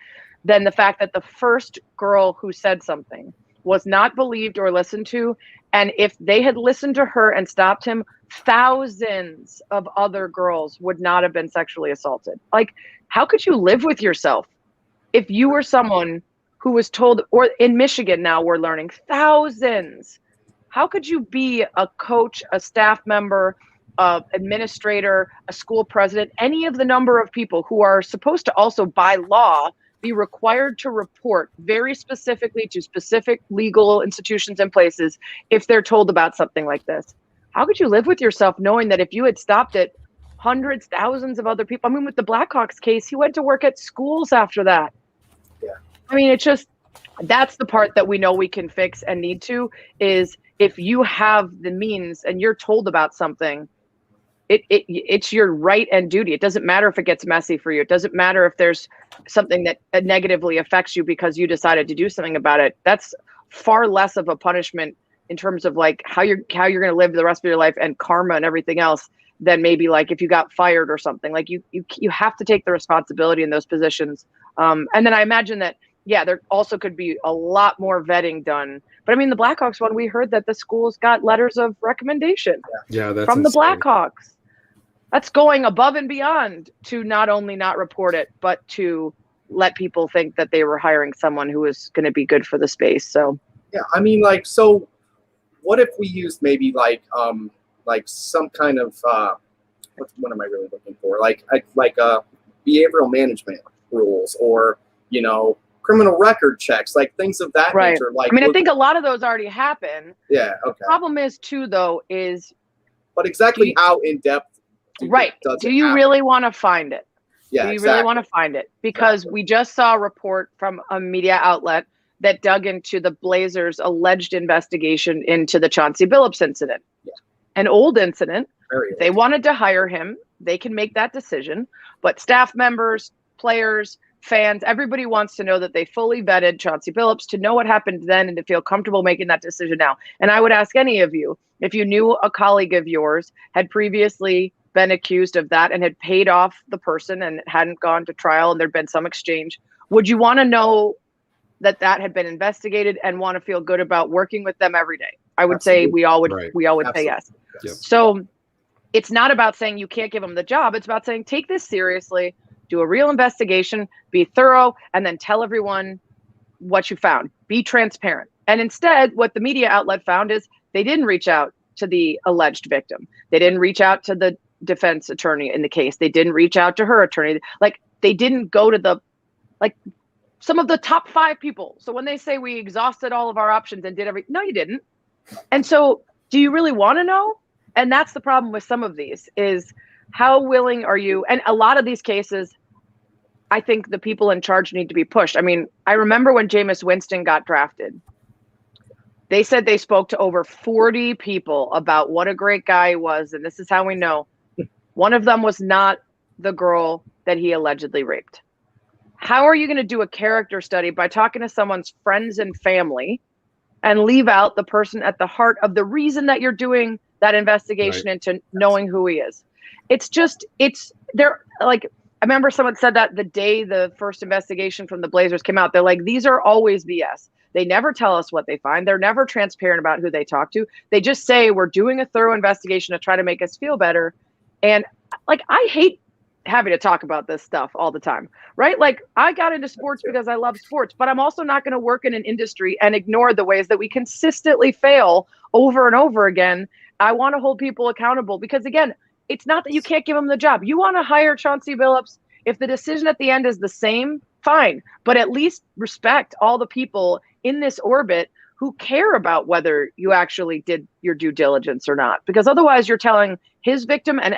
than the fact that the first girl who said something was not believed or listened to. And if they had listened to her and stopped him, thousands of other girls would not have been sexually assaulted. Like, how could you live with yourself if you were someone who was told, or in Michigan now we're learning, thousands. How could you be a coach, a staff member, administrator, a school president, any of the number of people who are supposed to also by law be required to report very specifically to specific legal institutions and places if they're told about something like this? How could you live with yourself knowing that if you had stopped it, hundreds, thousands of other people, with the Blackhawks case, he went to work at schools after that. Yeah. It's just, that's the part that we know we can fix and need to, is if you have the means and you're told about something, it's your right and duty. It doesn't matter if it gets messy for you. It doesn't matter if there's something that negatively affects you because you decided to do something about it. That's far less of a punishment in terms of like how you're going to live the rest of your life and karma and everything else than maybe like if you got fired or something. Like you have to take the responsibility in those positions. And then I imagine that, yeah, there also could be a lot more vetting done. But I mean, the Blackhawks one, we heard that the schools got letters of recommendation that's from the insane. Blackhawks. That's going above and beyond to not only not report it, but to let people think that they were hiring someone who was going to be good for the space. So, yeah, I mean, like, so what if we used maybe like some kind of, what am I really looking for? Like behavioral management rules or, you know, criminal record checks, like things of that nature. Like, I mean, I think a lot of those already happen. Yeah. Okay. The problem is too, though, but exactly how in depth. Do you really want to find it? Yeah. Do you really want to find it? Because we just saw a report from a media outlet that dug into the Blazers' alleged investigation into the Chauncey Billups incident. Yeah. An old incident. Very old. They wanted to hire him. They can make that decision. But staff members, players, fans, everybody wants to know that they fully vetted Chauncey Billups to know what happened then and to feel comfortable making that decision now. And I would ask any of you, if you knew a colleague of yours had previously been accused of that and had paid off the person and hadn't gone to trial and there'd been some exchange, would you want to know that had been investigated and want to feel good about working with them every day? I would say we all would say yes. Yep. So it's not about saying you can't give them the job. It's about saying, take this seriously, do a real investigation, be thorough, and then tell everyone what you found. Be transparent. And instead, what the media outlet found is they didn't reach out to the alleged victim. They didn't reach out to the defense attorney in the case. They didn't reach out to her attorney. Like, they didn't go to some of the top 5 people. So when they say we exhausted all of our options and did no, you didn't. And so do you really want to know? And that's the problem with some of these is how willing are you? And a lot of these cases, I think the people in charge need to be pushed. I mean, I remember when Jameis Winston got drafted, they said they spoke to over 40 people about what a great guy he was. And this is how we know. One of them was not the girl that he allegedly raped. How are you going to do a character study by talking to someone's friends and family and leave out the person at the heart of the reason that you're doing that investigation into knowing who he is? It's there. Like, I remember someone said that the day the first investigation from the Blazers came out, they're like, these are always BS. They never tell us what they find. They're never transparent about who they talk to. They just say, we're doing a thorough investigation to try to make us feel better. And like, I hate having to talk about this stuff all the time, right? Like, I got into sports because I love sports, but I'm also not going to work in an industry and ignore the ways that we consistently fail over and over again. I want to hold people accountable because, again, it's not that you can't give them the job. You want to hire Chauncey Billups. If the decision at the end is the same, fine, but at least respect all the people in this orbit who care about whether you actually did your due diligence or not, because otherwise you're telling his victim and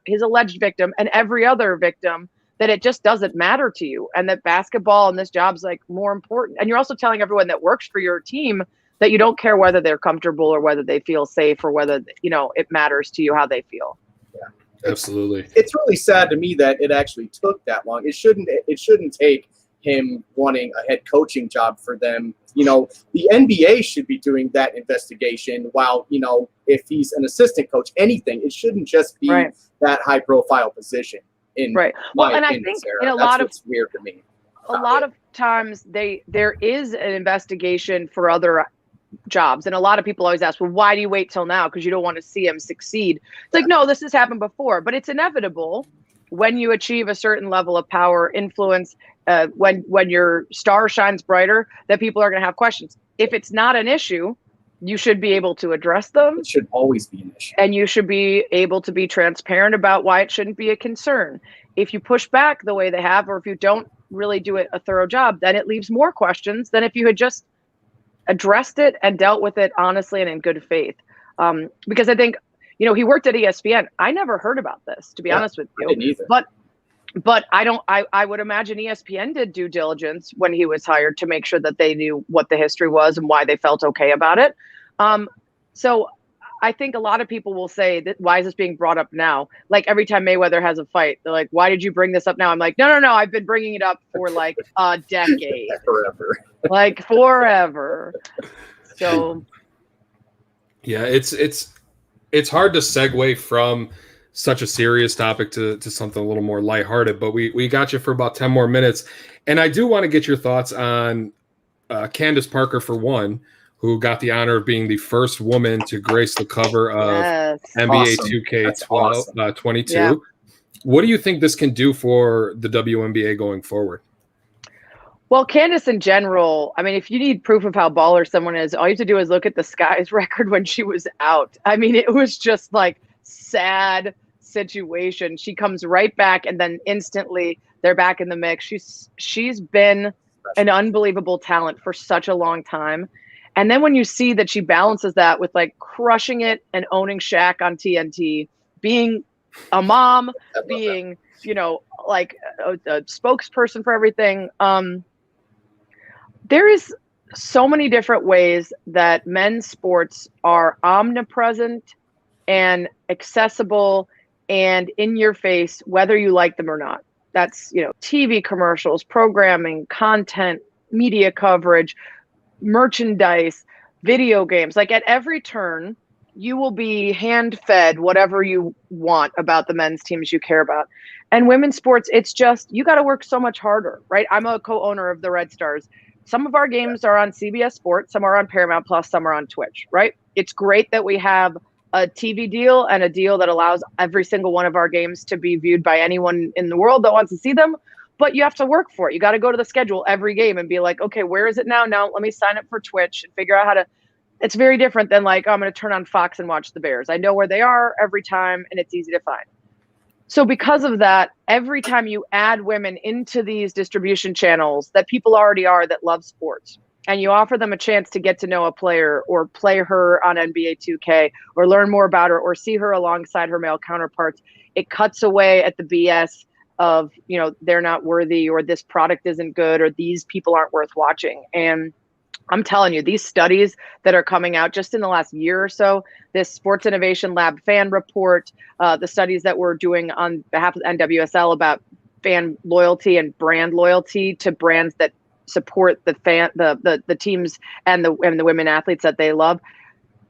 his alleged victim and every other victim that it just doesn't matter to you and that basketball and this job's like more important. And you're also telling everyone that works for your team that you don't care whether they're comfortable or whether they feel safe or whether, it matters to you how they feel. Yeah, absolutely. It's really sad to me that it actually took that long. It shouldn't take him wanting a head coaching job for them. The NBA should be doing that investigation while, if he's an assistant coach, anything, it shouldn't just be that high profile position. Well, and I think in a lot of weird to me. A lot of times there is an investigation for other jobs. And a lot of people always ask, well, why do you wait till now? Because you don't want to see him succeed. It's like, no, this has happened before, but it's inevitable when you achieve a certain level of power, influence, when your star shines brighter, that people are going to have questions. If it's not an issue, you should be able to address them. It should always be an issue. And you should be able to be transparent about why it shouldn't be a concern. If you push back the way they have, or if you don't really do a thorough job, then it leaves more questions than if you had just addressed it and dealt with it honestly and in good faith. Because I think, he worked at ESPN. I never heard about this, to be honest with you. I didn't either. But I would imagine ESPN did due diligence when he was hired to make sure that they knew what the history was and why they felt okay about it. So I think a lot of people will say that why is this being brought up now? Like every time Mayweather has a fight, they're like, why did you bring this up now? I'm like, no. I've been bringing it up for like a decade. Forever. Like forever. So. Yeah, it's hard to segue from such a serious topic to something a little more lighthearted, but we got you for about 10 more minutes. And I do want to get your thoughts on Candice Parker, for one, who got the honor of being the first woman to grace the cover of NBA 2K 22. Yeah. What do you think this can do for the WNBA going forward? Well, Candice in general, I mean, if you need proof of how baller someone is, all you have to do is look at the Skies record when she was out. I mean, it was just like sad situation. She comes right back and then instantly they're back in the mix. She's been an unbelievable talent for such a long time. And then when you see that she balances that with like crushing it and owning Shaq on TNT, being a mom, being, like a spokesperson for everything. There is so many different ways that men's sports are omnipresent and accessible and in your face, whether you like them or not. That's, TV commercials, programming, content, media coverage, merchandise, video games. Like at every turn, you will be hand-fed whatever you want about the men's teams you care about. And women's sports, it's just, you got to work so much harder, right? I'm a co-owner of the Red Stars. Some of our games are on CBS Sports, some are on Paramount Plus, some are on Twitch, right? It's great that we have a TV deal and a deal that allows every single one of our games to be viewed by anyone in the world that wants to see them. But you have to work for it. You got to go to the schedule every game and be like, okay, where is it now? Now let me sign up for Twitch and figure out how to. It's very different than like, I'm going to turn on Fox and watch the Bears. I know where they are every time and it's easy to find. So because of that, every time you add women into these distribution channels that people already are that love sports, and you offer them a chance to get to know a player or play her on NBA 2K or learn more about her or see her alongside her male counterparts, it cuts away at the BS of, they're not worthy or this product isn't good or these people aren't worth watching. And I'm telling you, these studies that are coming out just in the last year or so, this Sports Innovation Lab fan report, the studies that we're doing on behalf of NWSL about fan loyalty and brand loyalty to brands that support the teams and the women athletes that they love.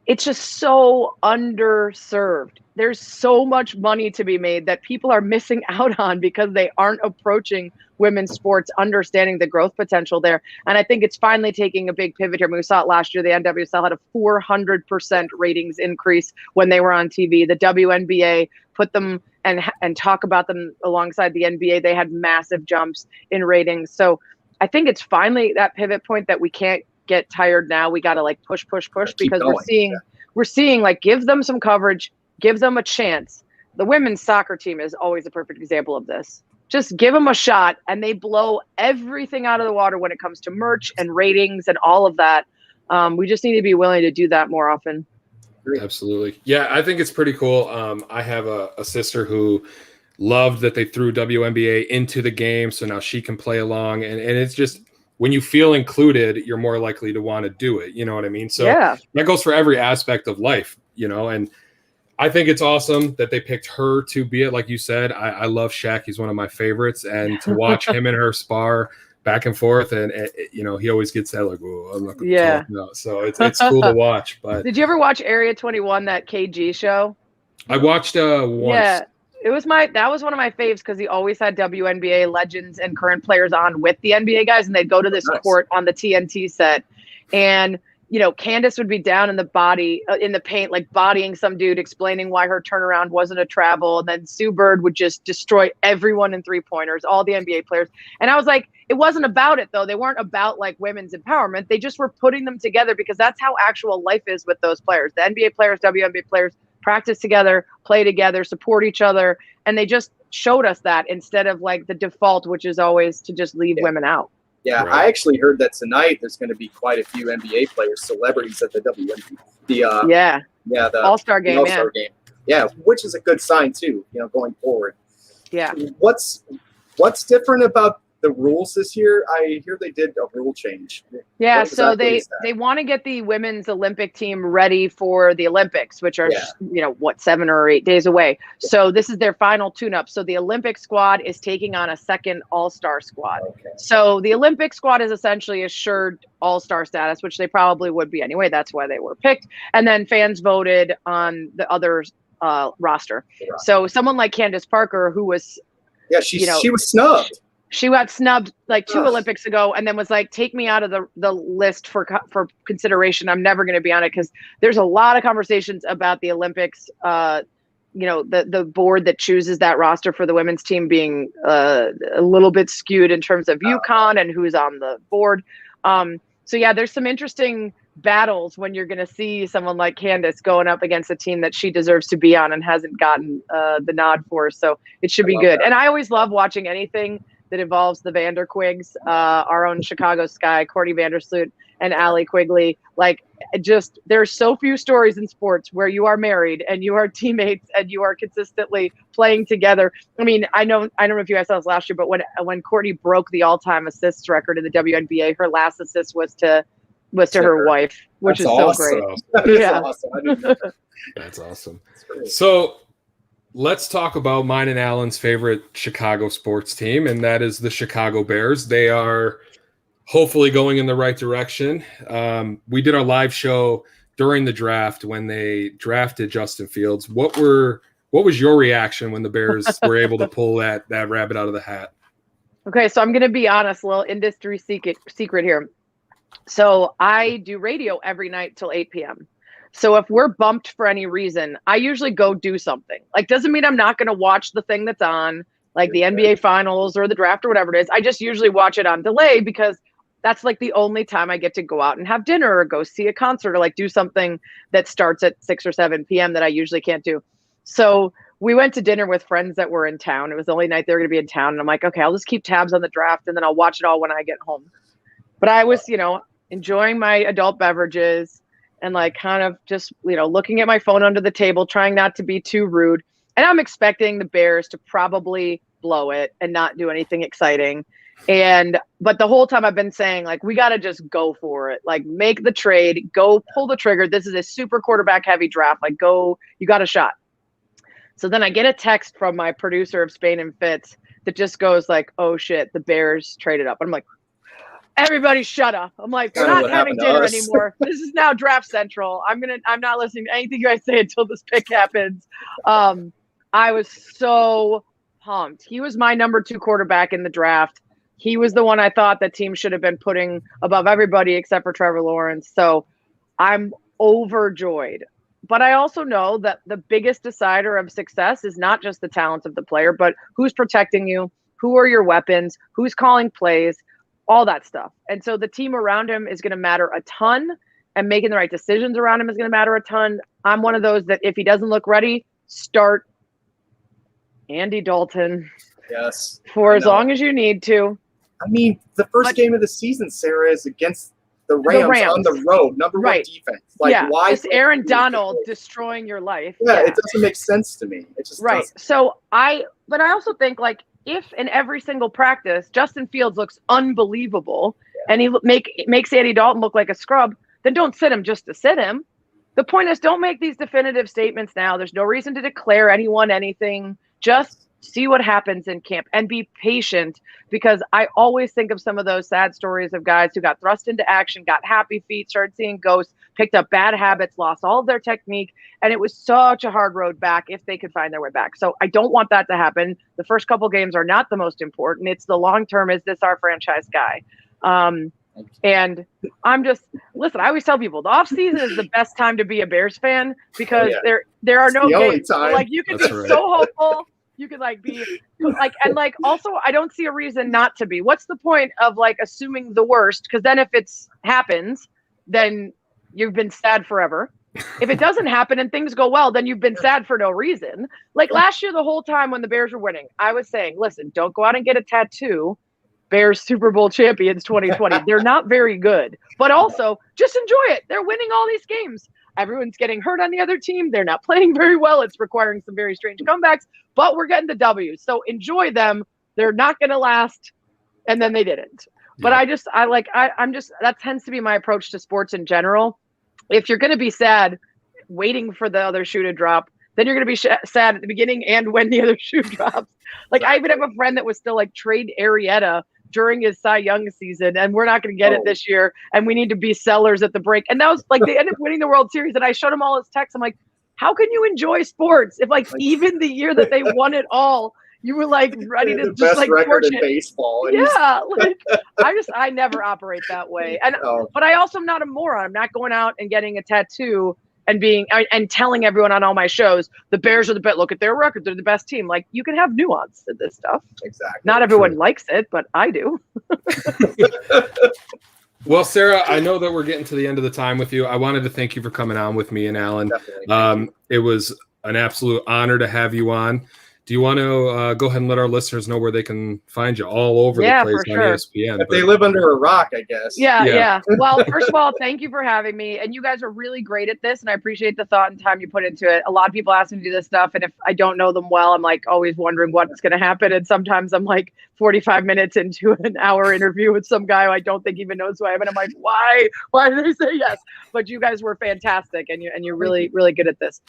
It's just so underserved. There's so much money to be made that people are missing out on because they aren't approaching women's sports, understanding the growth potential there. And I think it's finally taking a big pivot here. I mean, we saw it last year. The NWSL had a 400% ratings increase when they were on TV. The WNBA put them and talk about them alongside the NBA. They had massive jumps in ratings. So I think it's finally that pivot point that we can't get tired now. We got to like push because we're seeing like give them some coverage, give them a chance. The women's soccer team is always a perfect example of this. Just give them a shot and they blow everything out of the water when it comes to merch and ratings and all of that. We just need to be willing to do that more often. Absolutely. Yeah, I think it's pretty cool. I have a sister who loved that they threw WNBA into the game, so now she can play along. And it's just, when you feel included, you're more likely to want to do it. You know what I mean? So that goes for every aspect of life, and I think it's awesome that they picked her to be it. Like you said, I love Shaq. He's one of my favorites. And to watch him and her spar back and forth, and he always gets that like, oh, I'm not going to talk now. So it's cool to watch. But did you ever watch Area 21, that KG show? I watched once. Yeah. That was one of my faves because he always had WNBA legends and current players on with the NBA guys, and they'd go to this court on the TNT set, and Candice would be down in the paint, like bodying some dude, explaining why her turnaround wasn't a travel, and then Sue Bird would just destroy everyone in 3-pointers, all the NBA players, and I was like, it wasn't about it though. They weren't about like women's empowerment. They just were putting them together because that's how actual life is with those players, the NBA players, WNBA players. Practice together, play together, support each other. And they just showed us that instead of like the default, which is always to just leave women out. Yeah, right. I actually heard that tonight there's going to be quite a few NBA players, celebrities at the WNBA. The All-Star game. All-Star game. Yeah, which is a good sign too, going forward. Yeah. What's different about the rules this year? I hear they did a rule change. Yeah, What so exactly they want to get the women's Olympic team ready for the Olympics, which are 7 or 8 days away. So this is their final tune-up. So the Olympic squad is taking on a second all-star squad. Okay. So the Olympic squad is essentially assured all-star status, which they probably would be anyway. That's why they were picked. And then fans voted on the other roster. So someone like Candice Parker, who was she was snubbed. She got snubbed like 2 Olympics ago, and then was like, take me out of the list for consideration. I'm never going to be on it, because there's a lot of conversations about the Olympics. The board that chooses that roster for the women's team being a little bit skewed in terms of UConn and who's on the board. So yeah, there's some interesting battles when you're going to see someone like Candice going up against a team that she deserves to be on and hasn't gotten the nod for. So it should be good. And I always love watching anything that involves the Vanderquigs, our own Chicago Sky, Courtney Vandersloot and Allie Quigley. Like, just there's so few stories in sports where you are married and you are teammates and you are consistently playing together. I mean, I don't know if you guys saw this last year, but when Courtney broke the all-time assists record in the WNBA, her last assist was to her wife, which is so great. That is awesome. I didn't know that. That's awesome. So let's talk about mine and Alan's favorite Chicago sports team, and that is the Chicago Bears. They are hopefully going in the right direction. We did our live show during the draft when they drafted Justin Fields. What was your reaction when the Bears were able to pull that rabbit out of the hat? Okay, so I'm going to be honest, a little industry secret here. So I do radio every night till 8 p.m. So if we're bumped for any reason, I usually go do something. Like, doesn't mean I'm not going to watch the thing that's on, like the NBA finals or the draft or whatever it is. I just usually watch it on delay, because that's like the only time I get to go out and have dinner or go see a concert or like do something that starts at 6 or 7 p.m. that I usually can't do. So we went to dinner with friends that were in town. It was the only night they were going to be in town. And I'm like, okay, I'll just keep tabs on the draft and then I'll watch it all when I get home. But I was, enjoying my adult beverages and like kind of just, looking at my phone under the table, trying not to be too rude. And I'm expecting the Bears to probably blow it and not do anything exciting. But the whole time I've been saying, like, we got to just go for it. Like, make the trade, go pull the trigger. This is a super quarterback heavy draft. Like, go, you got a shot. So then I get a text from my producer of Spain and Fitz that just goes like, oh shit, the Bears traded up. I'm like, everybody shut up. I'm like, we're not having dinner anymore. This is now Draft Central. I'm not listening to anything you guys say until this pick happens. I was so pumped. He was my number 2 quarterback in the draft. He was the one I thought the team should have been putting above everybody except for Trevor Lawrence. So I'm overjoyed. But I also know that the biggest decider of success is not just the talents of the player, but who's protecting you, who are your weapons, who's calling plays, all that stuff. And so the team around him is going to matter a ton, and making the right decisions around him is going to matter a ton. I'm one of those that if he doesn't look ready, start Andy Dalton. Yes. For as long as you need to. I mean, the first game of the season, Sarah, is against the Rams on the road, number 1 defense. Like, why? It's Aaron Donald destroying your life. Yeah, it doesn't make sense to me. It just doesn't. So but I also think, like, if in every single practice Justin Fields looks unbelievable and he makes Andy Dalton look like a scrub, then don't sit him just to sit him. The point is, don't make these definitive statements now. There's no reason to declare anyone anything. Just see what happens in camp and be patient, because I always think of some of those sad stories of guys who got thrust into action, got happy feet, started seeing ghosts, picked up bad habits, lost all of their technique. And it was such a hard road back if they could find their way back. So I don't want that to happen. The first couple games are not the most important. It's the long term. Is this our franchise guy? And I'm just, listen, I always tell people the off season is the best time to be a Bears fan, because there are no games. Like, you can be so hopeful. You could be like, also, I don't see a reason not to be. What's the point of assuming the worst? Because then if it happens, then you've been sad forever. If it doesn't happen and things go well, then you've been sad for no reason. Like last year, the whole time when the Bears were winning, I was saying, listen, don't go out and get a tattoo. Bears Super Bowl champions 2020. They're not very good, but also just enjoy it. They're winning all these games. Everyone's getting hurt on the other team. They're not playing very well. It's requiring some very strange comebacks, but we're getting the W's. So enjoy them. They're not going to last And then they didn't. But that tends to be my approach to sports in general. If you're going to be sad waiting for the other shoe to drop, then you're going to be sad at the beginning and when the other shoe drops. Like, I even have a friend that was still like, trade Arrieta during his Cy Young season, and we're not going to get it this year, and we need to be sellers at the break. And that was like, they ended up winning the World Series, and I showed him all his texts. I'm like, how can you enjoy sports if like even the year that they won it all, you were like ready to just like torch it? Baseball. Yeah, like I never operate that way. And but I also am not a moron. I'm not going out and getting a tattoo and telling everyone on all my shows the Bears are the best. Look at their record; they're the best team. Like, you can have nuance to this stuff. Exactly. Not everyone likes it, but I do. Well, Sarah, I know that we're getting to the end of the time with you. I wanted to thank you for coming on with me and Alan. It was an absolute honor to have you on. Do you want to go ahead and let our listeners know where they can find you all over the place on ESPN? If they live under a rock, I guess. Yeah. Well, first of all, thank you for having me. And you guys are really great at this, and I appreciate the thought and time you put into it. A lot of people ask me to do this stuff, and if I don't know them well, I'm like always wondering what's going to happen. And sometimes I'm like 45 minutes into an hour interview with some guy who I don't think even knows who I am, and I'm like, why? Why did they say yes? But you guys were fantastic, and you're really, really good at this.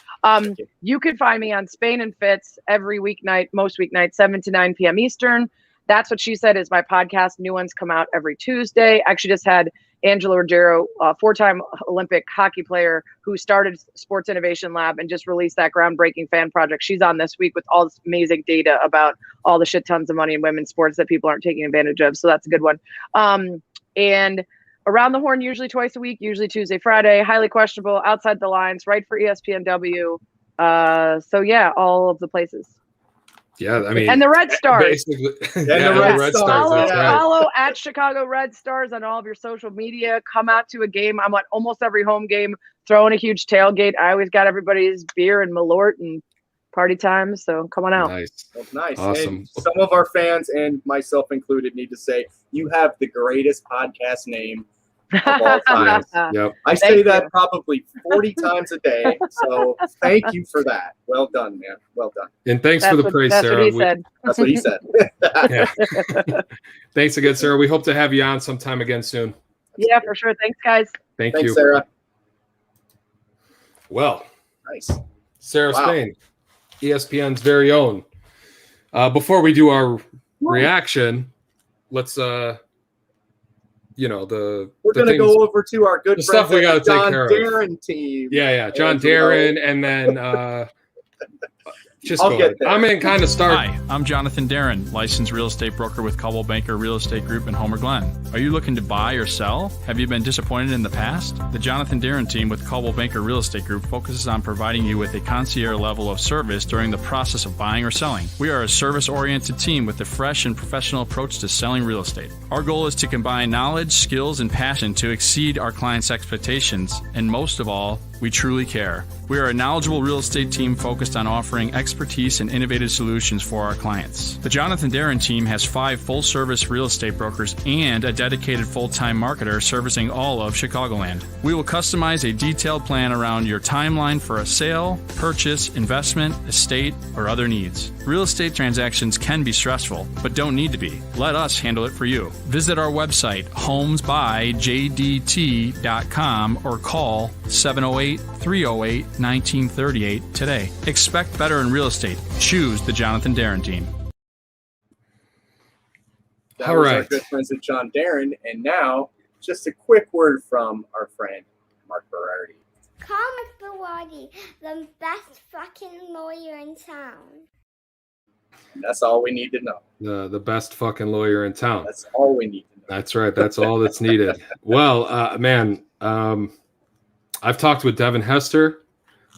You can find me on Spain and Fitz every weeknight, most weeknights, 7 to 9 p.m. Eastern. That's What She Said is my podcast. New ones come out every Tuesday. Actually just had Angela Ruggiero, a 4-time Olympic hockey player who started Sports Innovation Lab and just released that groundbreaking fan project. She's on this week with all this amazing data about all the shit tons of money in women's sports that people aren't taking advantage of. So that's a good one. And Around the Horn, usually twice a week, usually Tuesday, Friday. Highly Questionable, Outside the Lines, right for ESPNW. So yeah, all of the places. Yeah, I mean, and the Red Stars. Basically, the Red Stars. Follow at Chicago Red Stars on all of your social media. Come out to a game. I'm at almost every home game, throwing a huge tailgate. I always got everybody's beer and Malort and party time. So come on out. Nice. That's nice. Awesome. And some of our fans, and myself included, need to say you have the greatest podcast name of all time. Yep. I say that probably 40 times a day. So thank you for that. Well done, man. Well done. And thanks for the praise, Sarah. That's what he said. Thanks again, Sarah. We hope to have you on sometime again soon. Yeah, for sure. Thanks, guys. Thanks, you, Sarah. Well, nice. Sarah Spain, ESPN's very own. Before we do our reaction, let's we're going to go over to our good stuff we got to take care of. John Darren team. Yeah, John Darren, and then just I'll go get ahead. there. I'm going to kind of start. Hi, I'm Jonathan Darren, licensed real estate broker with Coldwell Banker Real Estate Group in Homer Glen. Are you looking to buy or sell? Have you been disappointed in the past? The Jonathan Darren team with Coldwell Banker Real Estate Group focuses on providing you with a concierge level of service during the process of buying or selling. We are a service-oriented team with a fresh and professional approach to selling real estate. Our goal is to combine knowledge, skills, and passion to exceed our clients' expectations, and most of all, we truly care. We are a knowledgeable real estate team focused on offering expertise and innovative solutions for our clients. The Jonathan Darren team has 5 full-service real estate brokers and a dedicated full-time marketer servicing all of Chicagoland. We will customize a detailed plan around your timeline for a sale, purchase, investment, estate, or other needs. Real estate transactions can be stressful, but don't need to be. Let us handle it for you. Visit our website, homesbyjdt.com, or call 708-308-1938 today. Expect better in real estate. Choose the Jonathan Darren team. That was our good friends with John Darren. And now, just a quick word from our friend, Mark Berardi. Call McBellardi, the best fucking lawyer in town. And that's all we need to know. The best fucking lawyer in town. That's all we need to know. That's right. That's all that's needed. Well, I've talked with Devin Hester.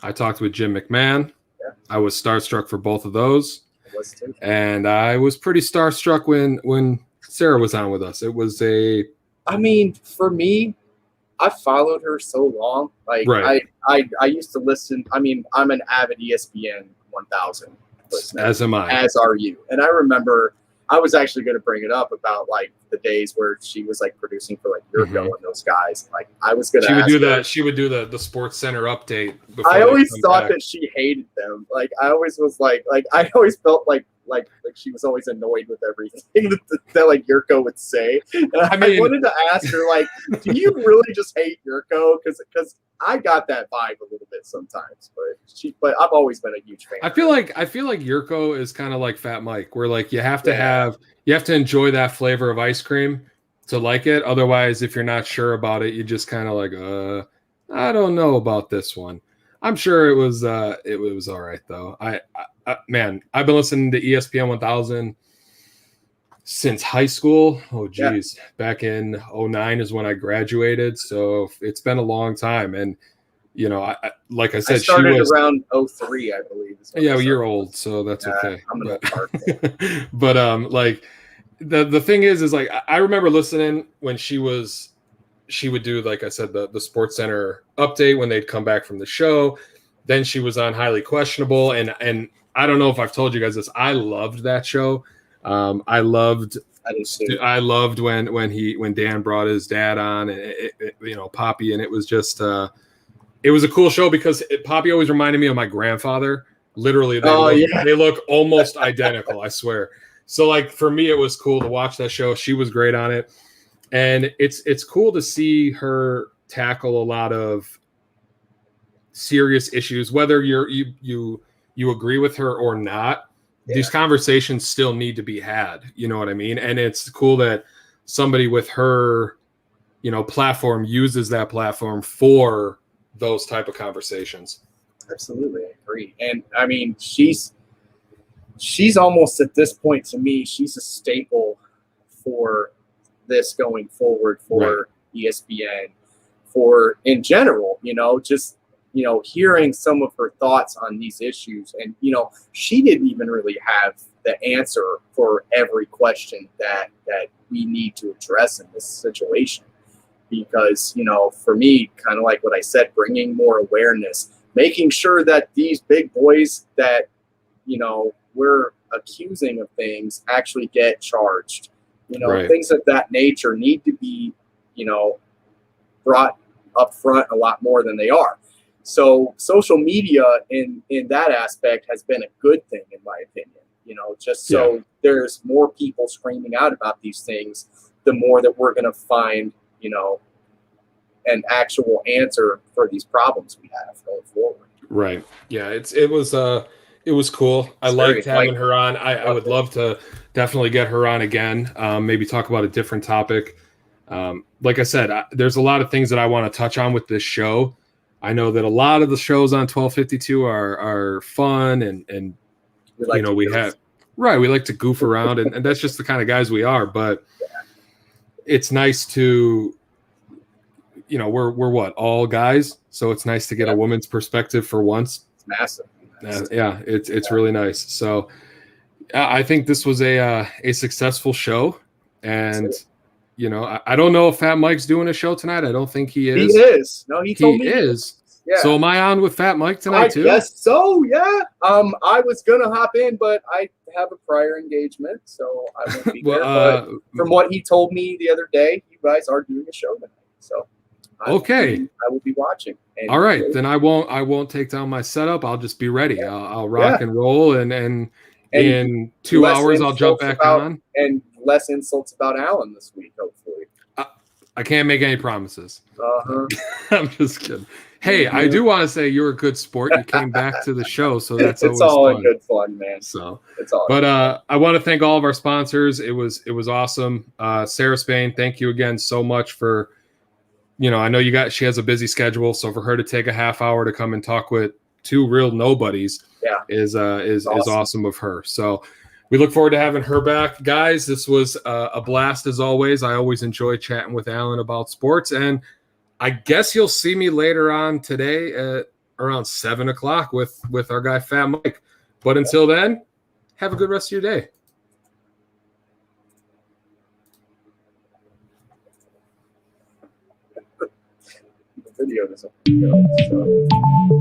I talked with Jim McMahon. Yeah. I was starstruck for both of those. I was too. And I was pretty starstruck when Sarah was on with us. It was for me, I followed her so long. Like I used to listen. I'm an avid ESPN 1000 listener. As am I. As are you. And I remember I was actually going to bring it up about like the days where she was like producing for like Yurko and those guys. Like I was going to She would do the Sports Center update. I always thought that she hated them. Like I always was like I always felt like like she was always annoyed with everything that like Yurko would say. And I wanted to ask her, like, do you really just hate Yurko? Because I got that vibe a little bit sometimes, but I've always been a huge fan. I feel like Yurko is kind of like Fat Mike, where like you have to enjoy that flavor of ice cream to like it. Otherwise, if you're not sure about it, you just kind of like, I don't know about this one. I'm sure it was all right though. Man, I've been listening to ESPN 1000 since high school. Oh geez, back in 2009 is when I graduated, so it's been a long time. And you know, I like I said, I started around 2003, I believe. Yeah, well, you're old, so that's okay. I'm an old fart. But like the thing is like I remember listening when she would do, like I said, the Sports Center update when they'd come back from the show. Then she was on Highly Questionable, and I don't know if I've told you guys this. I loved that show. I loved when Dan brought his dad on, and Poppy, and it was just it was a cool show because Poppy always reminded me of my grandfather. Literally, they look almost identical. I swear. So like for me, it was cool to watch that show. She was great on it. And it's cool to see her tackle a lot of serious issues, whether you agree with her or not. Yeah. These conversations still need to be had. You know what I mean? And it's cool that somebody with her, platform uses that platform for those type of conversations. Absolutely, I agree. And I mean, she's almost at this point to me, she's a staple for this going forward for ESPN, for in general, just hearing some of her thoughts on these issues. And she didn't even really have the answer for every question that we need to address in this situation, because for me, kind of like what I said, bringing more awareness, making sure that these big boys that we're accusing of things actually get charged. Things of that nature need to be, brought up front a lot more than they are. So social media in that aspect has been a good thing, in my opinion, so there's more people screaming out about these things, the more that we're going to find, an actual answer for these problems we have going forward. Right. Yeah. It was cool. I liked having her on. I would love to definitely get her on again. Maybe talk about a different topic. Like I said, there's a lot of things that I want to touch on with this show. I know that a lot of the shows on 1252 are fun and we like to goof around and that's just the kind of guys we are. But it's nice to, we're what, all guys. So it's nice to get a woman's perspective for once. It's massive. It's really nice. So I think this was a successful show, and I don't know if Fat Mike's doing a show tonight. I don't think he is. He is. No, he told me he is. Yeah. So am I on with Fat Mike tonight too? Yes. So yeah. I was gonna hop in, but I have a prior engagement, so I won't be there. But from what he told me the other day, you guys are doing a show tonight. So I will be watching. All right, then I won't take down my setup. I'll just be ready. I'll rock and roll, and in 2 hours I'll jump back on. And less insults about Alan this week, hopefully. I can't make any promises. Uh-huh. I'm just kidding. Hey, I do want to say you're a good sport. You came back to the show, so that's it's always all fun. in good fun, man. So it's all. But I want to thank all of our sponsors. It was awesome. Sarah Spain, thank you again so much for. I know she has a busy schedule, so for her to take a half hour to come and talk with two real nobodies is awesome of her. So we look forward to having her back. Guys, this was a blast as always. I always enjoy chatting with Alan about sports, and I guess you'll see me later on today at around 7:00 with our guy Fat Mike. But until then, have a good rest of your day. The video doesn't go, so.